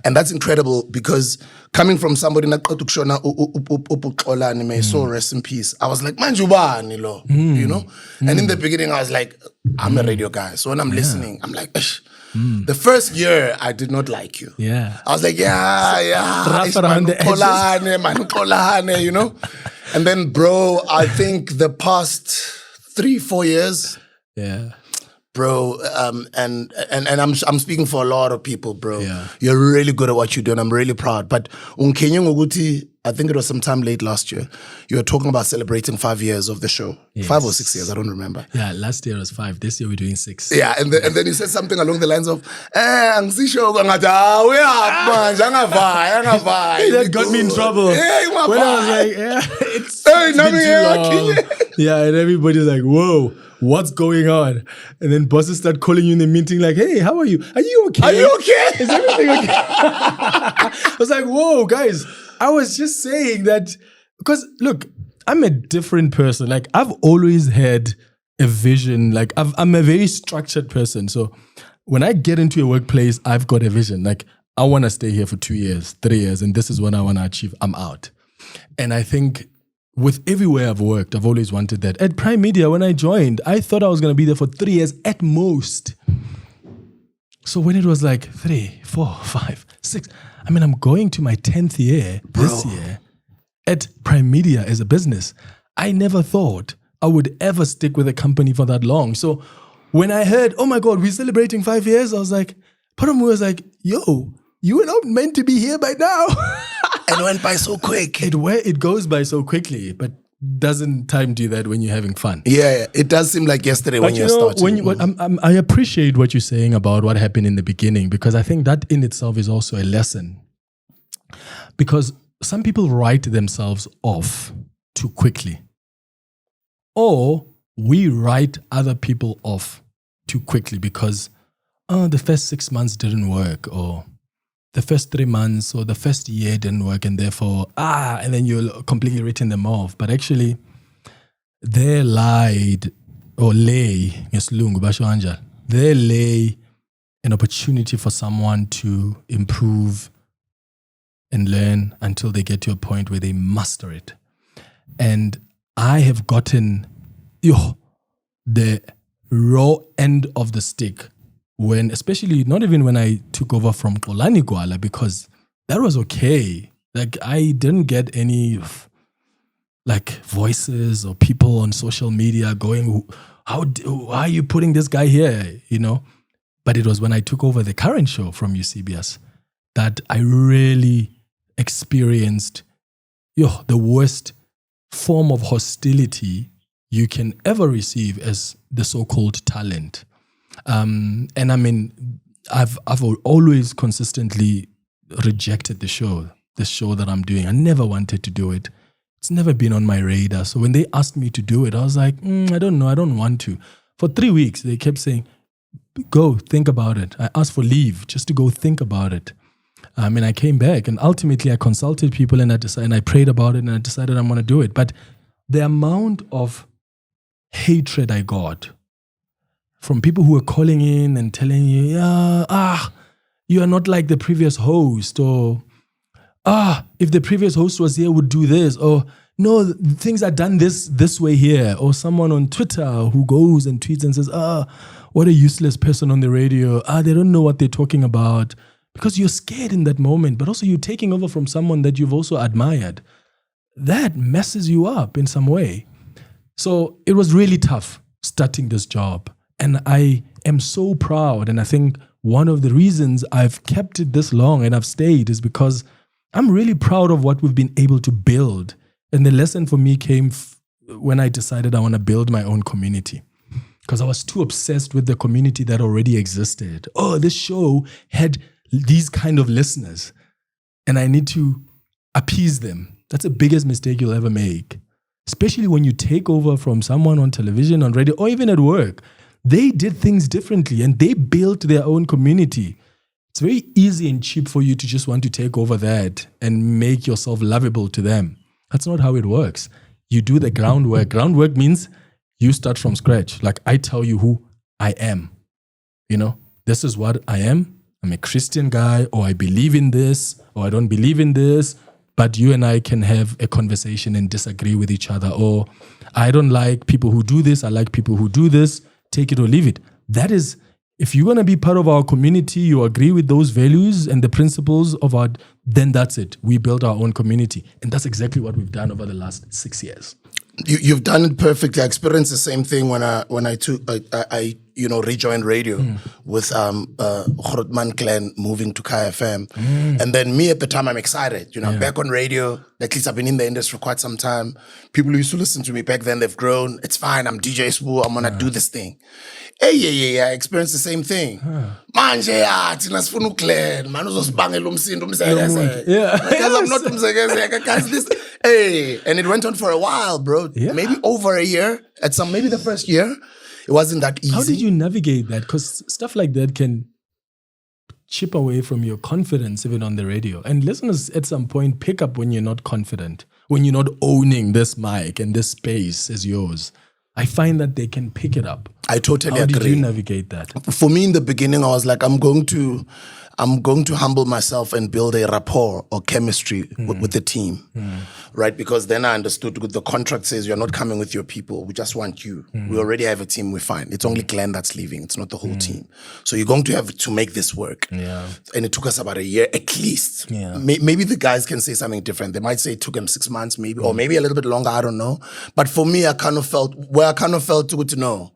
And that's incredible, because coming from somebody may so rest in peace. I was like, manjubani lo, you know? And in the beginning, I was like, I'm a radio guy. So when I'm listening, I'm like, the first year, I did not like you. I was like, rough around the edges. You know? And then, bro, I think the past 3-4 years, bro, and I'm speaking for a lot of people, bro. You're really good at what you do, and I'm really proud. But I think it was sometime late last year, you were talking about celebrating 5 years of the show. 5 or 6 years, I don't remember. Yeah, last year was 5. This year we're doing 6. Yeah, and then you said something along the lines of, that got me in trouble. When I was like, it's been too long. And everybody's like, whoa, what's going on? And then bosses start calling you in the meeting like, hey, how are you? Are you okay? Are you okay? Is everything okay? I was like, whoa, guys. I was just saying that because, look, I'm a different person. Like, I've always had a vision. Like, I'm a very structured person. So when I get into a workplace, I've got a vision. Like, I want to stay here for 2 years, 3 years, and this is what I want to achieve. I'm out. And I think with everywhere I've worked, I've always wanted that. At Prime Media, when I joined, I thought I was going to be there for 3 years at most. So when it was like 3, 4, 5, 6, I mean, I'm going to my 10th year this year at Prime Media as a business. I never thought I would ever stick with a company for that long. So when I heard, oh my God, we're celebrating 5 years, I was like, part of me was like, yo, you were not meant to be here by now. It went by so quick. It goes by so quickly, but doesn't time do that when you're having fun. Yeah, it does seem like yesterday But when you're starting. I appreciate what you're saying about what happened in the beginning, because I think that in itself is also a lesson. Because some people write themselves off too quickly. Or we write other people off too quickly because the first 6 months didn't work, or the first 3 months or the first year didn't work, and therefore, and then you're completely written them off. But actually, they lay an opportunity for someone to improve and learn until they get to a point where they master it. And I have gotten the raw end of the stick when, especially not even when I took over from Xolani Gwala, because that was okay. Like, I didn't get any like voices or people on social media going, why are you putting this guy here? You know? But it was when I took over the current show from UCBS that I really experienced the worst form of hostility you can ever receive as the so-called talent. And I mean, I've always consistently rejected the show that I'm doing. I never wanted to do it. It's never been on my radar. So when they asked me to do it, I was like, I don't know. I don't want to. For 3 weeks, they kept saying, go, think about it. I asked for leave just to go think about it. And I came back, and ultimately I consulted people, and I prayed about it, and I decided I'm going to do it. But the amount of hatred I got from people who were calling in and telling you, you are not like the previous host, or if the previous host was here, would do this, or no, things are done this way here, or someone on Twitter who goes and tweets and says, what a useless person on the radio, they don't know what they're talking about, because you're scared in that moment, but also you're taking over from someone that you've also admired. That messes you up in some way. So it was really tough starting this job. And I am so proud. And I think one of the reasons I've kept it this long and I've stayed is because I'm really proud of what we've been able to build. And the lesson for me came when I decided I want to build my own community. Because I was too obsessed with the community that already existed. This show had these kind of listeners, and I need to appease them. That's the biggest mistake you'll ever make. Especially when you take over from someone on television, on radio, or even at work. They did things differently and they built their own community. It's very easy and cheap for you to just want to take over that and make yourself lovable to them. That's not how it works. You do the groundwork. Groundwork means you start from scratch. Like, I tell you who I am. This is what I am. I'm a Christian guy, or I believe in this, or I don't believe in this. But you and I can have a conversation and disagree with each other. Or I don't like people who do this. I like people who do this. Take it or leave it. That is, if you're going to be part of our community, you agree with those values and the principles of then that's it. We build our own community. And that's exactly what we've done over the last 6 years. You've done it perfectly. I experienced the same thing when I rejoined radio with Grootman Clan moving to Kaya FM. And then me at the time, I'm excited. I'm back on radio. At least I've been in the industry for quite some time. People who used to listen to me back then, they've grown. It's fine. I'm DJ Spoo. I'm gonna do this thing. Hey, I experienced the same thing. Manje, thina sifuna uClan, man uzosibangela umsindo umsekeze. Because I'm not umsekeze, guys, this. Hey, and it went on for a while, bro. Yeah. Maybe over a year. Maybe the first year, it wasn't that easy. How did you navigate that? Because stuff like that can chip away from your confidence even on the radio. And listeners at some point pick up when you're not confident, when you're not owning this mic and this space is yours. I find that they can pick it up. I totally agree. How did you navigate that? For me in the beginning, I was like, I'm going to I'm going to humble myself and build a rapport or chemistry with the team, right? Because then I understood the contract says you're not coming with your people. We just want you. We already have a team. We're fine. It's only Glenn that's leaving. It's not the whole team. So you're going to have to make this work. Yeah. And it took us about a year at least. Yeah. Maybe the guys can say something different. They might say it took them 6 months, maybe, or maybe a little bit longer. I don't know. But for me, I kind of felt good to know.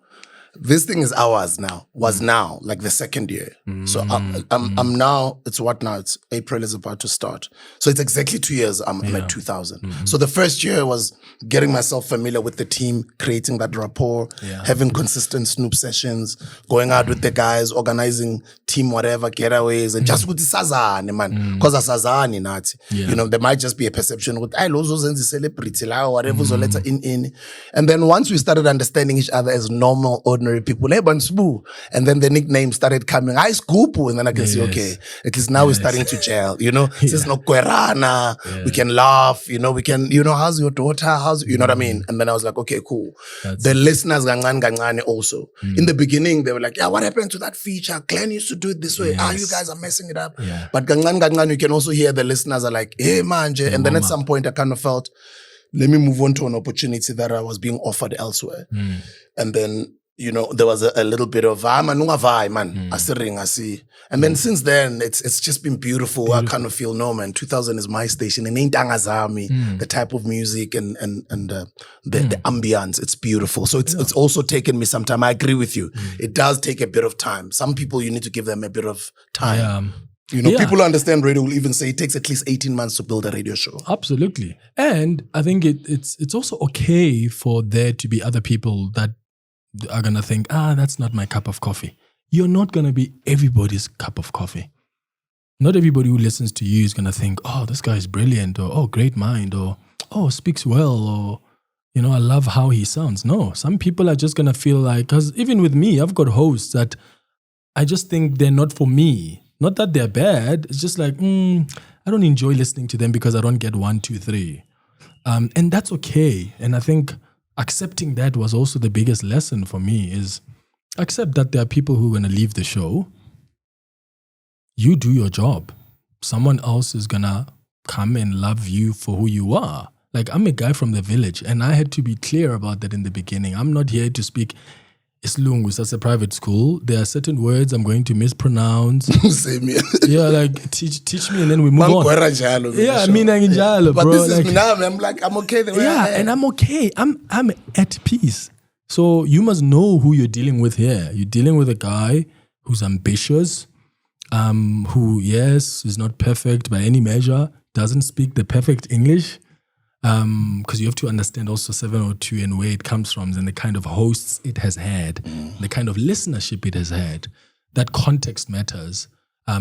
This thing is ours now, was now, like the second year. So I'm now, it's what now? It's April is about to start. So it's exactly 2 years I'm at 2000. So the first year was getting myself familiar with the team, creating that rapport, having consistent Snoop sessions, going out with the guys, organizing team whatever, getaways, and just with the sazani, man. Because sazani, nathi. You know, there might just be a perception with, I lozo celebrity, whatever, so let's in. And then once we started understanding each other as normal, ordinary people, and then the nickname started coming, I Scoopu, and then I can see, okay, at least now we're starting to gel, you know, there's no Kwerana, we can laugh, you know, we can, you know, how's your daughter, you know what I mean? And then I was like, okay, cool. The listeners, gangan also. In the beginning, they were like, yeah, what happened to that feature? Glenn used to do it this way. You guys are messing it up. But gangan, you can also hear the listeners are like, hey, man, and then at some point I kind of felt, let me move on to an opportunity that I was being offered elsewhere. And then, you know, there was a little bit of man. I see. And then since then, it's just been beautiful. I kind of feel, no, man, 2000 is my station. And ain't angazami, the type of music and the ambience, it's beautiful. So it's also taken me some time. I agree with you. It does take a bit of time. Some people, you need to give them a bit of time. You know, people who understand radio will even say it takes at least 18 months to build a radio show. Absolutely. And I think it's also okay for there to be other people that are going to think, that's not my cup of coffee. You're not going to be everybody's cup of coffee. Not everybody who listens to you is going to think, oh, this guy is brilliant, or oh, great mind, or oh, speaks well, or, you know, I love how he sounds. No, some people are just going to feel like, because even with me, I've got hosts that I just think they're not for me. Not that they're bad. It's just like, I don't enjoy listening to them because I don't get 1, 2, 3. And that's okay. And I think accepting that was also the biggest lesson for me, is accept that there are people who are going to leave the show. You do your job. Someone else is going to come and love you for who you are. Like, I'm a guy from the village, and I had to be clear about that in the beginning. I'm not here to speak Islungu. That's a private school. There are certain words I'm going to mispronounce. Same here. Yeah, like teach me and then we move on. Yeah, bro. But this like, is me now. I'm like, I'm okay the way I am. And I'm okay. I'm at peace. So you must know who you're dealing with here. You're dealing with a guy who's ambitious, who, yes, is not perfect by any measure, doesn't speak the perfect English, because you have to understand also 702 and where it comes from and the kind of hosts it has had, the kind of listenership it has had. That context matters,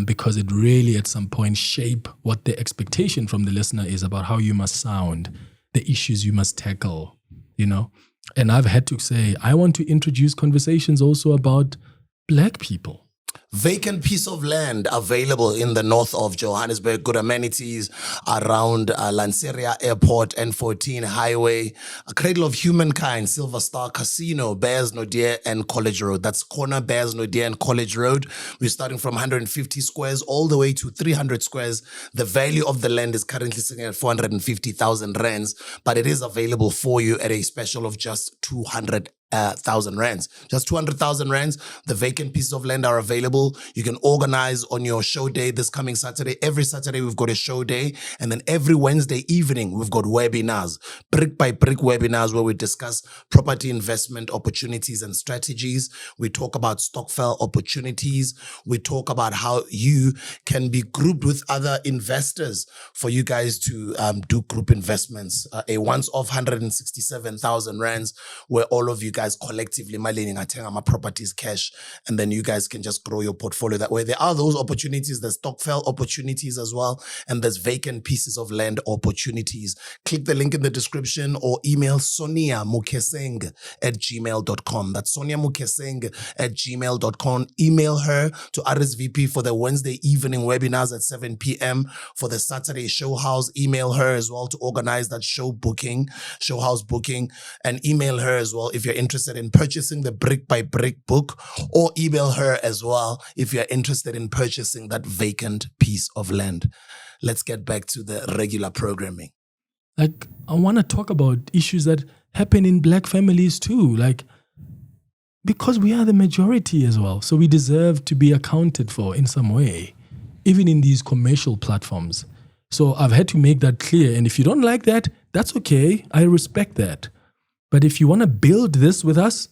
because it really at some point shape what the expectation from the listener is about how you must sound, the issues you must tackle, you know. And I've had to say, I want to introduce conversations also about Black people. Vacant piece of land available in the north of Johannesburg. Good amenities around Lanseria Airport, N14 Highway, a Cradle of Humankind, Silver Star Casino, Bears Nodier and College Road. That's corner Bears Nodier and College Road. We're starting from 150 squares all the way to 300 squares. The value of the land is currently sitting at 450,000 rands, but it is available for you at a special of just 200,000 rands. Just 200,000 rands. The vacant pieces of land are available. You can organize on your show day this coming Saturday. Every Saturday we've got a show day, and then every Wednesday evening we've got webinars, brick by brick webinars, where we discuss property investment opportunities and strategies. We talk about stokvel opportunities. We talk about how you can be grouped with other investors for you guys to do group investments. A once-off 167,000 rands, where all of you guys collectively, my properties cash, and then you guys can just grow your portfolio that way. There are those opportunities. There's stokvel opportunities as well, and there's vacant pieces of land opportunities. Click the link in the description or email soniamokheseng at gmail.com. That's soniamokheseng at gmail.com. Email her to RSVP for the Wednesday evening webinars at 7 p.m. For the Saturday show house, email her as well to organize that show house booking, and email her as well if you're interested interested in purchasing the Brick by Brick book, or email her as well if you're interested in purchasing that vacant piece of land. Let's get back to the regular programming. Like, I want to talk about issues that happen in black families too. Like, because we are the majority as well. So we deserve to be accounted for in some way, even in these commercial platforms. So I've had to make that clear. And if you don't like that, that's okay. I respect that. But if you want to build this with us,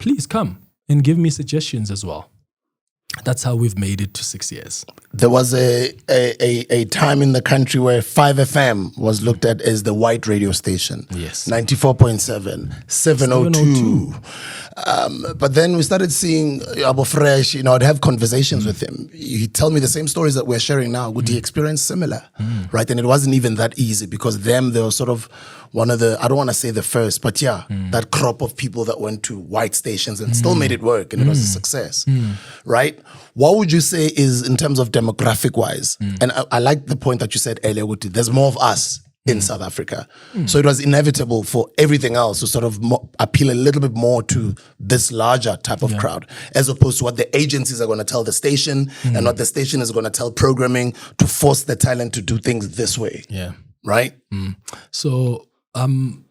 please come and give me suggestions as well. That's how we've made it to 6 years. There was a time in the country where 5FM was looked at as the white radio station. Yes. 94.7, 702. But then we started seeing Abo Fresh, I'd have conversations with him. He'd tell me the same stories that we're sharing now. Would he experience similar? Right? And it wasn't even that easy because they were sort of one of the, I don't want to say the first, but that crop of people that went to white stations and still made it work, and it was a success. Right? What would you say is, in terms of demographic wise, and I like the point that you said earlier, Wuti, there's more of us in South Africa. So it was inevitable for everything else to sort of appeal a little bit more to this larger type of crowd, as opposed to what the agencies are going to tell the station and what the station is going to tell programming to force the talent to do things this way. Yeah. Right? So, I mean,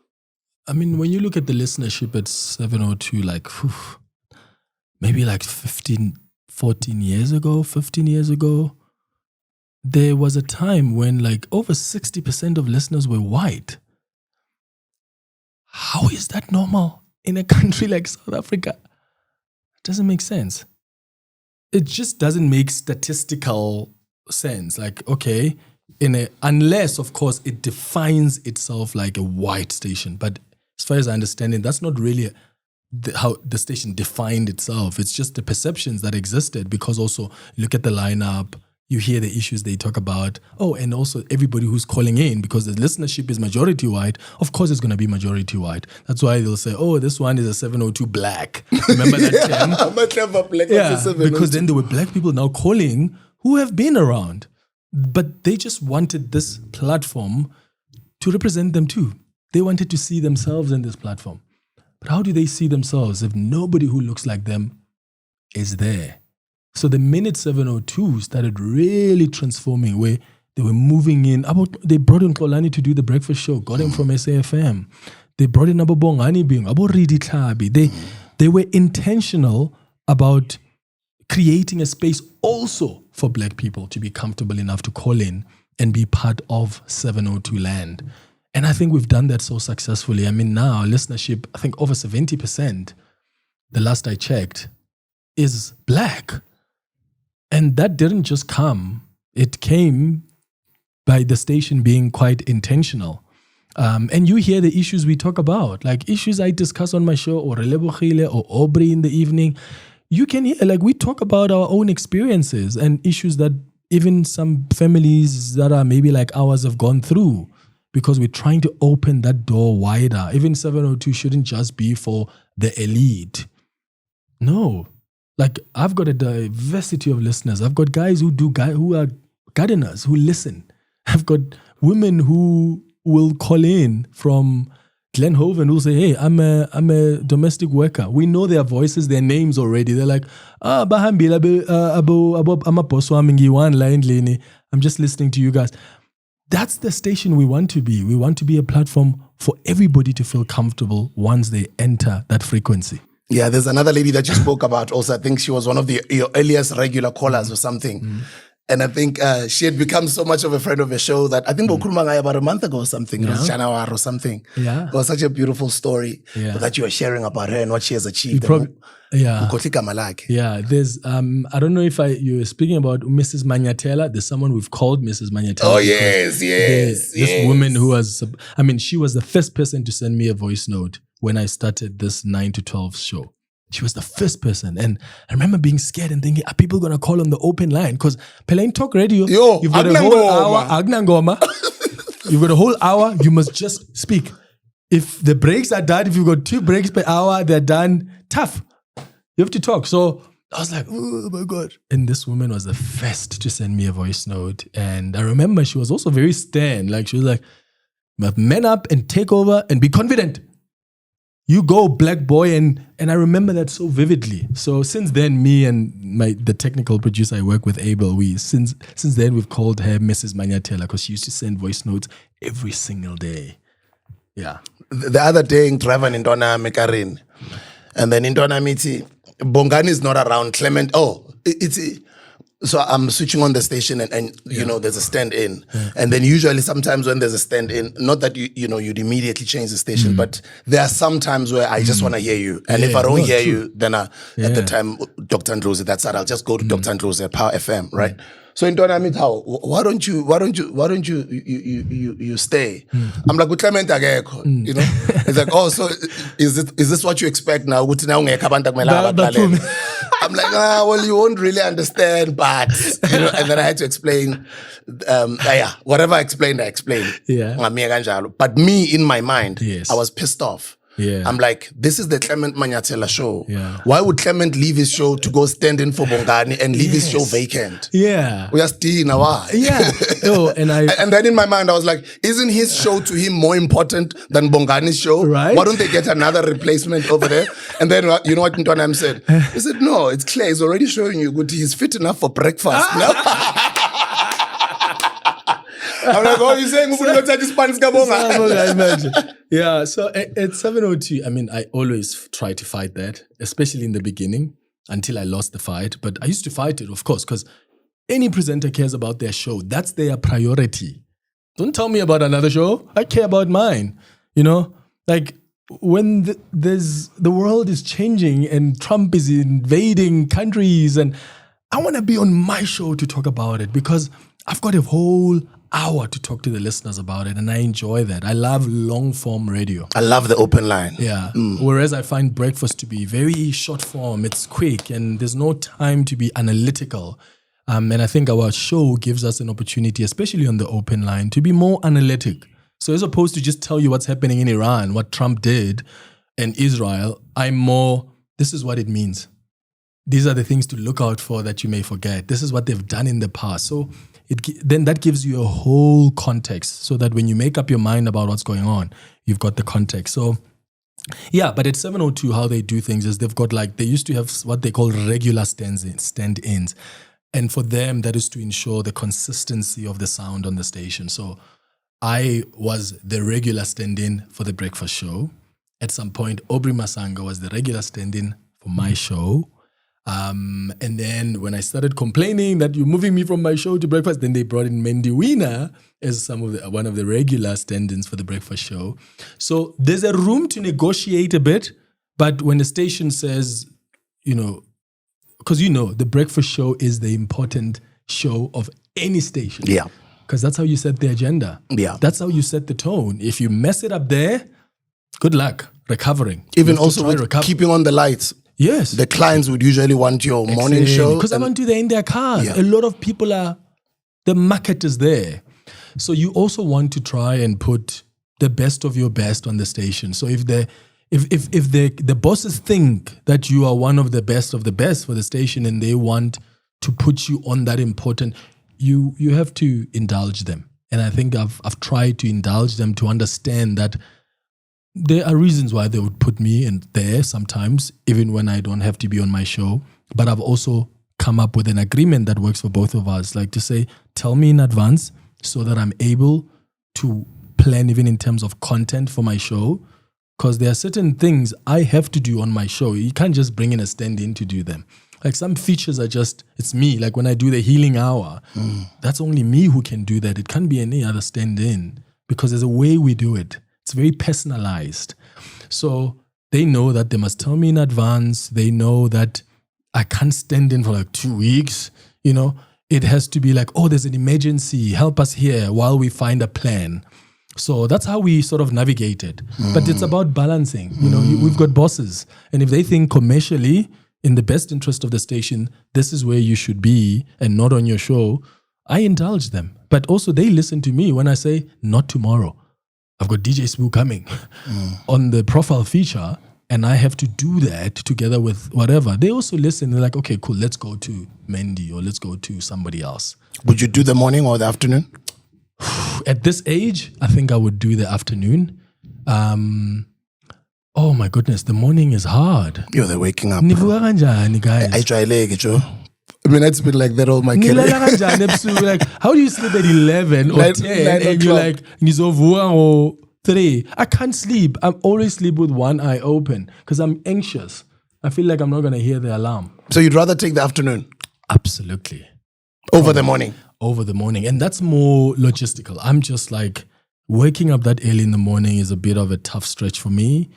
when you look at the listenership at 702, like, maybe like 15 years ago, there was a time when like over 60% of listeners were white. How is that normal in a country like South Africa? It doesn't make sense. It just doesn't make statistical sense. Like, okay, unless of course it defines itself like a white station. But as far as I understand it, that's not really how the station defined itself. It's just the perceptions that existed, because also look at the lineup, you hear the issues they talk about. Oh, and also everybody who's calling in, because the listenership is majority white, of course it's going to be majority white. That's why they'll say, oh, this one is a 702 black. Remember that term? I'm a clever black. Yeah, because then there were black people now calling who have been around. But they just wanted this platform to represent them too. They wanted to see themselves in this platform. But how do they see themselves if nobody who looks like them is there? So the minute 702 started really transforming, where they were moving in. They brought in Kolani to do the breakfast show, got him from SAFM. They brought in Abo Bongani Bing, Abo Ridi Tlabi. They were intentional about creating a space also for black people to be comfortable enough to call in and be part of 702 land. And I think we've done that so successfully. I mean, now listenership, I think over 70%, the last I checked, is black. And that didn't just come. It came by the station being quite intentional. And you hear the issues we talk about, like issues I discuss on my show, or Relebohile or Aubrey in the evening. You can hear, like, we talk about our own experiences and issues that even some families that are maybe like ours have gone through, because we're trying to open that door wider. Even 702 shouldn't just be for the elite. No. Like, I've got a diversity of listeners. I've got guys who are gardeners who listen. I've got women who will call in from Glenhoven who'll say, hey, I'm a domestic worker. We know their voices, their names already. They're like, bahambila I'm just listening to you guys. That's the station we want to be. We want to be a platform for everybody to feel comfortable once they enter that frequency. Yeah, there's another lady that you spoke about also. I think she was one of your earliest regular callers or something. And I think she had become so much of a friend of the show that I think about a month ago or something. It was January or something. Yeah. It was such a beautiful story that you were sharing about her and what she has achieved. Yeah, there's I don't know if you were speaking about Mrs. Manyathela. There's someone we've called Mrs. Manyathela. Oh yes. This woman who was, she was the first person to send me a voice note when I started this 9 to 12 show. She was the first person. And I remember being scared and thinking, are people going to call on the open line? Because Pelaine Talk Radio, you've got a whole hour. Agnangoma. You've got a whole hour. You must just speak. If the breaks are done, if you've got 2 breaks per hour, they're done. Tough. You have to talk. So I was like, oh my God. And this woman was the first to send me a voice note. And I remember she was also very stern. Like, she was like, man up and take over and be confident. you go black boy, and I remember that so vividly. So since then, me and the technical producer I work with, Abel, since then we've called her Mrs. Manyathela because she used to send voice notes every single day. Yeah. The other day in Travan in Dona Mekarin, and then in Dona Miti, Bongani is not around. Clement, so I'm switching on the station and you know, there's a stand in. Yeah. And then usually sometimes when there's a stand in, not that you'd immediately change the station, but there are some times where I just want to hear you. And if I don't hear you, then at the time, Dr. Ndlozi, that's it. I'll just go to Dr. Ndlozi at Power FM, right? So in Donamit, why don't you stay? I'm like, Clement, you know? It's like, oh, so is this what you expect now? I'm like, well, you won't really understand, but you know, and then I had to explain whatever I explained. Yeah. But me, in my mind, I was pissed off. Yeah. I'm like, this is the Clement Manyathela show. Yeah. Why would Clement leave his show to go stand in for Bongani and leave his show vacant? Yeah. We are still in our Yeah. And then in my mind, I was like, isn't his show to him more important than Bongani's show? Right. Why don't they get another replacement over there? And then you know what Ntonam said? He said, no, it's clear. He's already showing you good. He's fit enough for breakfast. I'm like, oh, you're saying yeah, so at 702, I mean, I always try to fight that, especially in the beginning, until I lost the fight. But I used to fight it, of course, because any presenter cares about their show. That's their priority. Don't tell me about another show. I care about mine. You know, like when the world is changing and Trump is invading countries, and I want to be on my show to talk about it because I've got a whole hour to talk to the listeners about it, and I enjoy that. I love long form radio. I love the open line. Yeah. Whereas I find breakfast to be very short form. It's quick and there's no time to be analytical. And I think our show gives us an opportunity, especially on the open line, to be more analytic. So as opposed to just tell you what's happening in Iran, what Trump did, and Israel, I'm more, this is what it means. These are the things to look out for that you may forget. This is what they've done in the past. So then that gives you a whole context so that when you make up your mind about what's going on, you've got the context. So yeah, but at 702, how they do things is they've got they used to have what they call regular stand-ins. And for them, that is to ensure the consistency of the sound on the station. So I was the regular stand-in for the breakfast show. At some point, Aubrey Masanga was the regular stand-in for my show. And then when I started complaining that you're moving me from my show to breakfast, then they brought in Mendy Wiener as one of the regular stand-ins for the breakfast show. So there's a room to negotiate a bit, but when the station says, because the breakfast show is the important show of any station. Yeah. Because that's how you set the agenda. Yeah. That's how you set the tone. If you mess it up there, good luck recovering. Even also with keeping on the lights. Yes. The clients would usually want your morning show. Because I want you there in their cars. Yeah. A lot of people the market is there. So you also want to try and put the best of your best on the station. So if the bosses think that you are one of the best for the station and they want to put you on that important, you have to indulge them. And I think I've tried to indulge them to understand that there are reasons why they would put me in there sometimes, even when I don't have to be on my show. But I've also come up with an agreement that works for both of us, like to say, tell me in advance so that I'm able to plan even in terms of content for my show. Because there are certain things I have to do on my show. You can't just bring in a stand-in to do them. Like some features it's me. Like when I do the healing hour, that's only me who can do that. It can't be any other stand-in because there's a way we do it. It's very personalized. So they know that they must tell me in advance. They know that I can't stand in for 2 weeks. It has to be like, oh, there's an emergency. Help us here while we find a plan. So that's how we sort of navigate it. But it's about balancing. We've got bosses. And if they think commercially, in the best interest of the station, this is where you should be and not on your show, I indulge them. But also they listen to me when I say, not tomorrow. I've got DJ Spoo coming on the profile feature and I have to do that together with whatever. They also listen. They're like, okay, cool, let's go to Mendy or let's go to somebody else. Would you do the morning or the afternoon? At this age, I think I would do the afternoon. Oh my goodness, the morning is hard. Yo, they're waking up. Nivuka kanjani, guys? I try leg, Joe. I mean, it's been like that all my Nilala career. kanjani ebusuku? Like, how do you sleep at 11 or 9 10 and you're o'clock. like, ngizovuka ngo 3? I can't sleep. I always sleep with one eye open because I'm anxious. I feel like I'm not going to hear the alarm. So you'd rather take the afternoon Absolutely. over the morning? Over the morning. And that's more logistical. I'm just like, waking up that early in the morning is a bit of a tough stretch for me.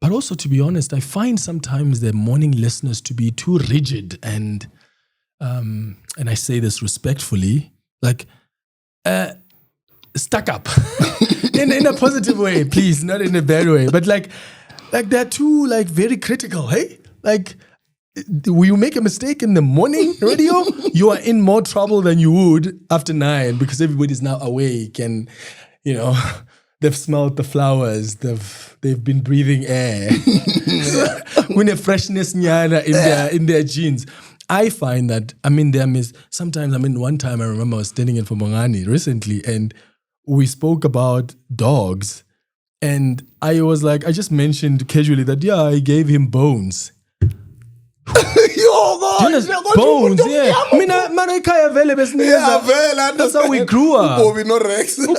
But also, to be honest, I find sometimes the morning listeners to be too rigid and I say this respectfully, like stuck up in a positive way, please, not in a bad way. But like they're too like very critical. Hey, like will you make a mistake in the morning radio? You are in more trouble than you would after 9 because everybody's now awake and you know they've smelled the flowers. They've been breathing air with a freshness nyana in their genes. I find that, sometimes, one time I remember I was standing in for Mongani recently and we spoke about dogs and I was like, I just mentioned casually that, yeah, I gave him bones. Bones, yeah. That's how we grew up.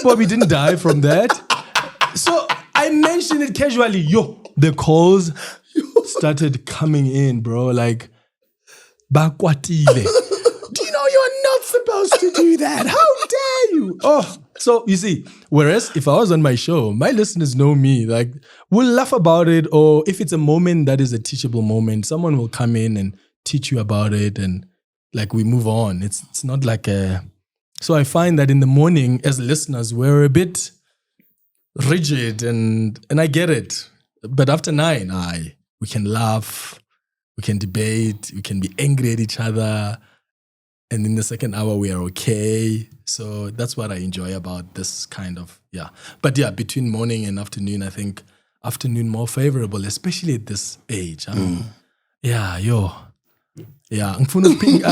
Bobby didn't die from that. So I mentioned it casually. The calls started coming in, bro. Like, Bakwatile. Do you know you're not supposed to do that? How dare you? Oh, so you see, whereas if I was on my show, my listeners know me. Like, we'll laugh about it, or if it's a moment that is a teachable moment, someone will come in and teach you about it, and like we move on. It's not like a. So I find that in the morning, as listeners, we're a bit rigid, and I get it. But after 9, we can laugh. We can debate, we can be angry at each other. And in the second hour, we are okay. So that's what I enjoy about this kind of, yeah. But yeah, between morning and afternoon, I think afternoon more favorable, especially at this age. Yeah, I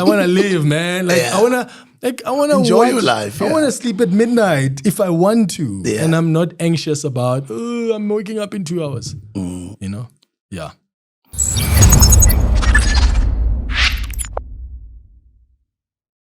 want to live, man. Like, Yeah. I want to Enjoy your life, I yeah. want to sleep at midnight if I want to. Yeah. And I'm not anxious about, I'm waking up in 2 hours. You know? Yeah.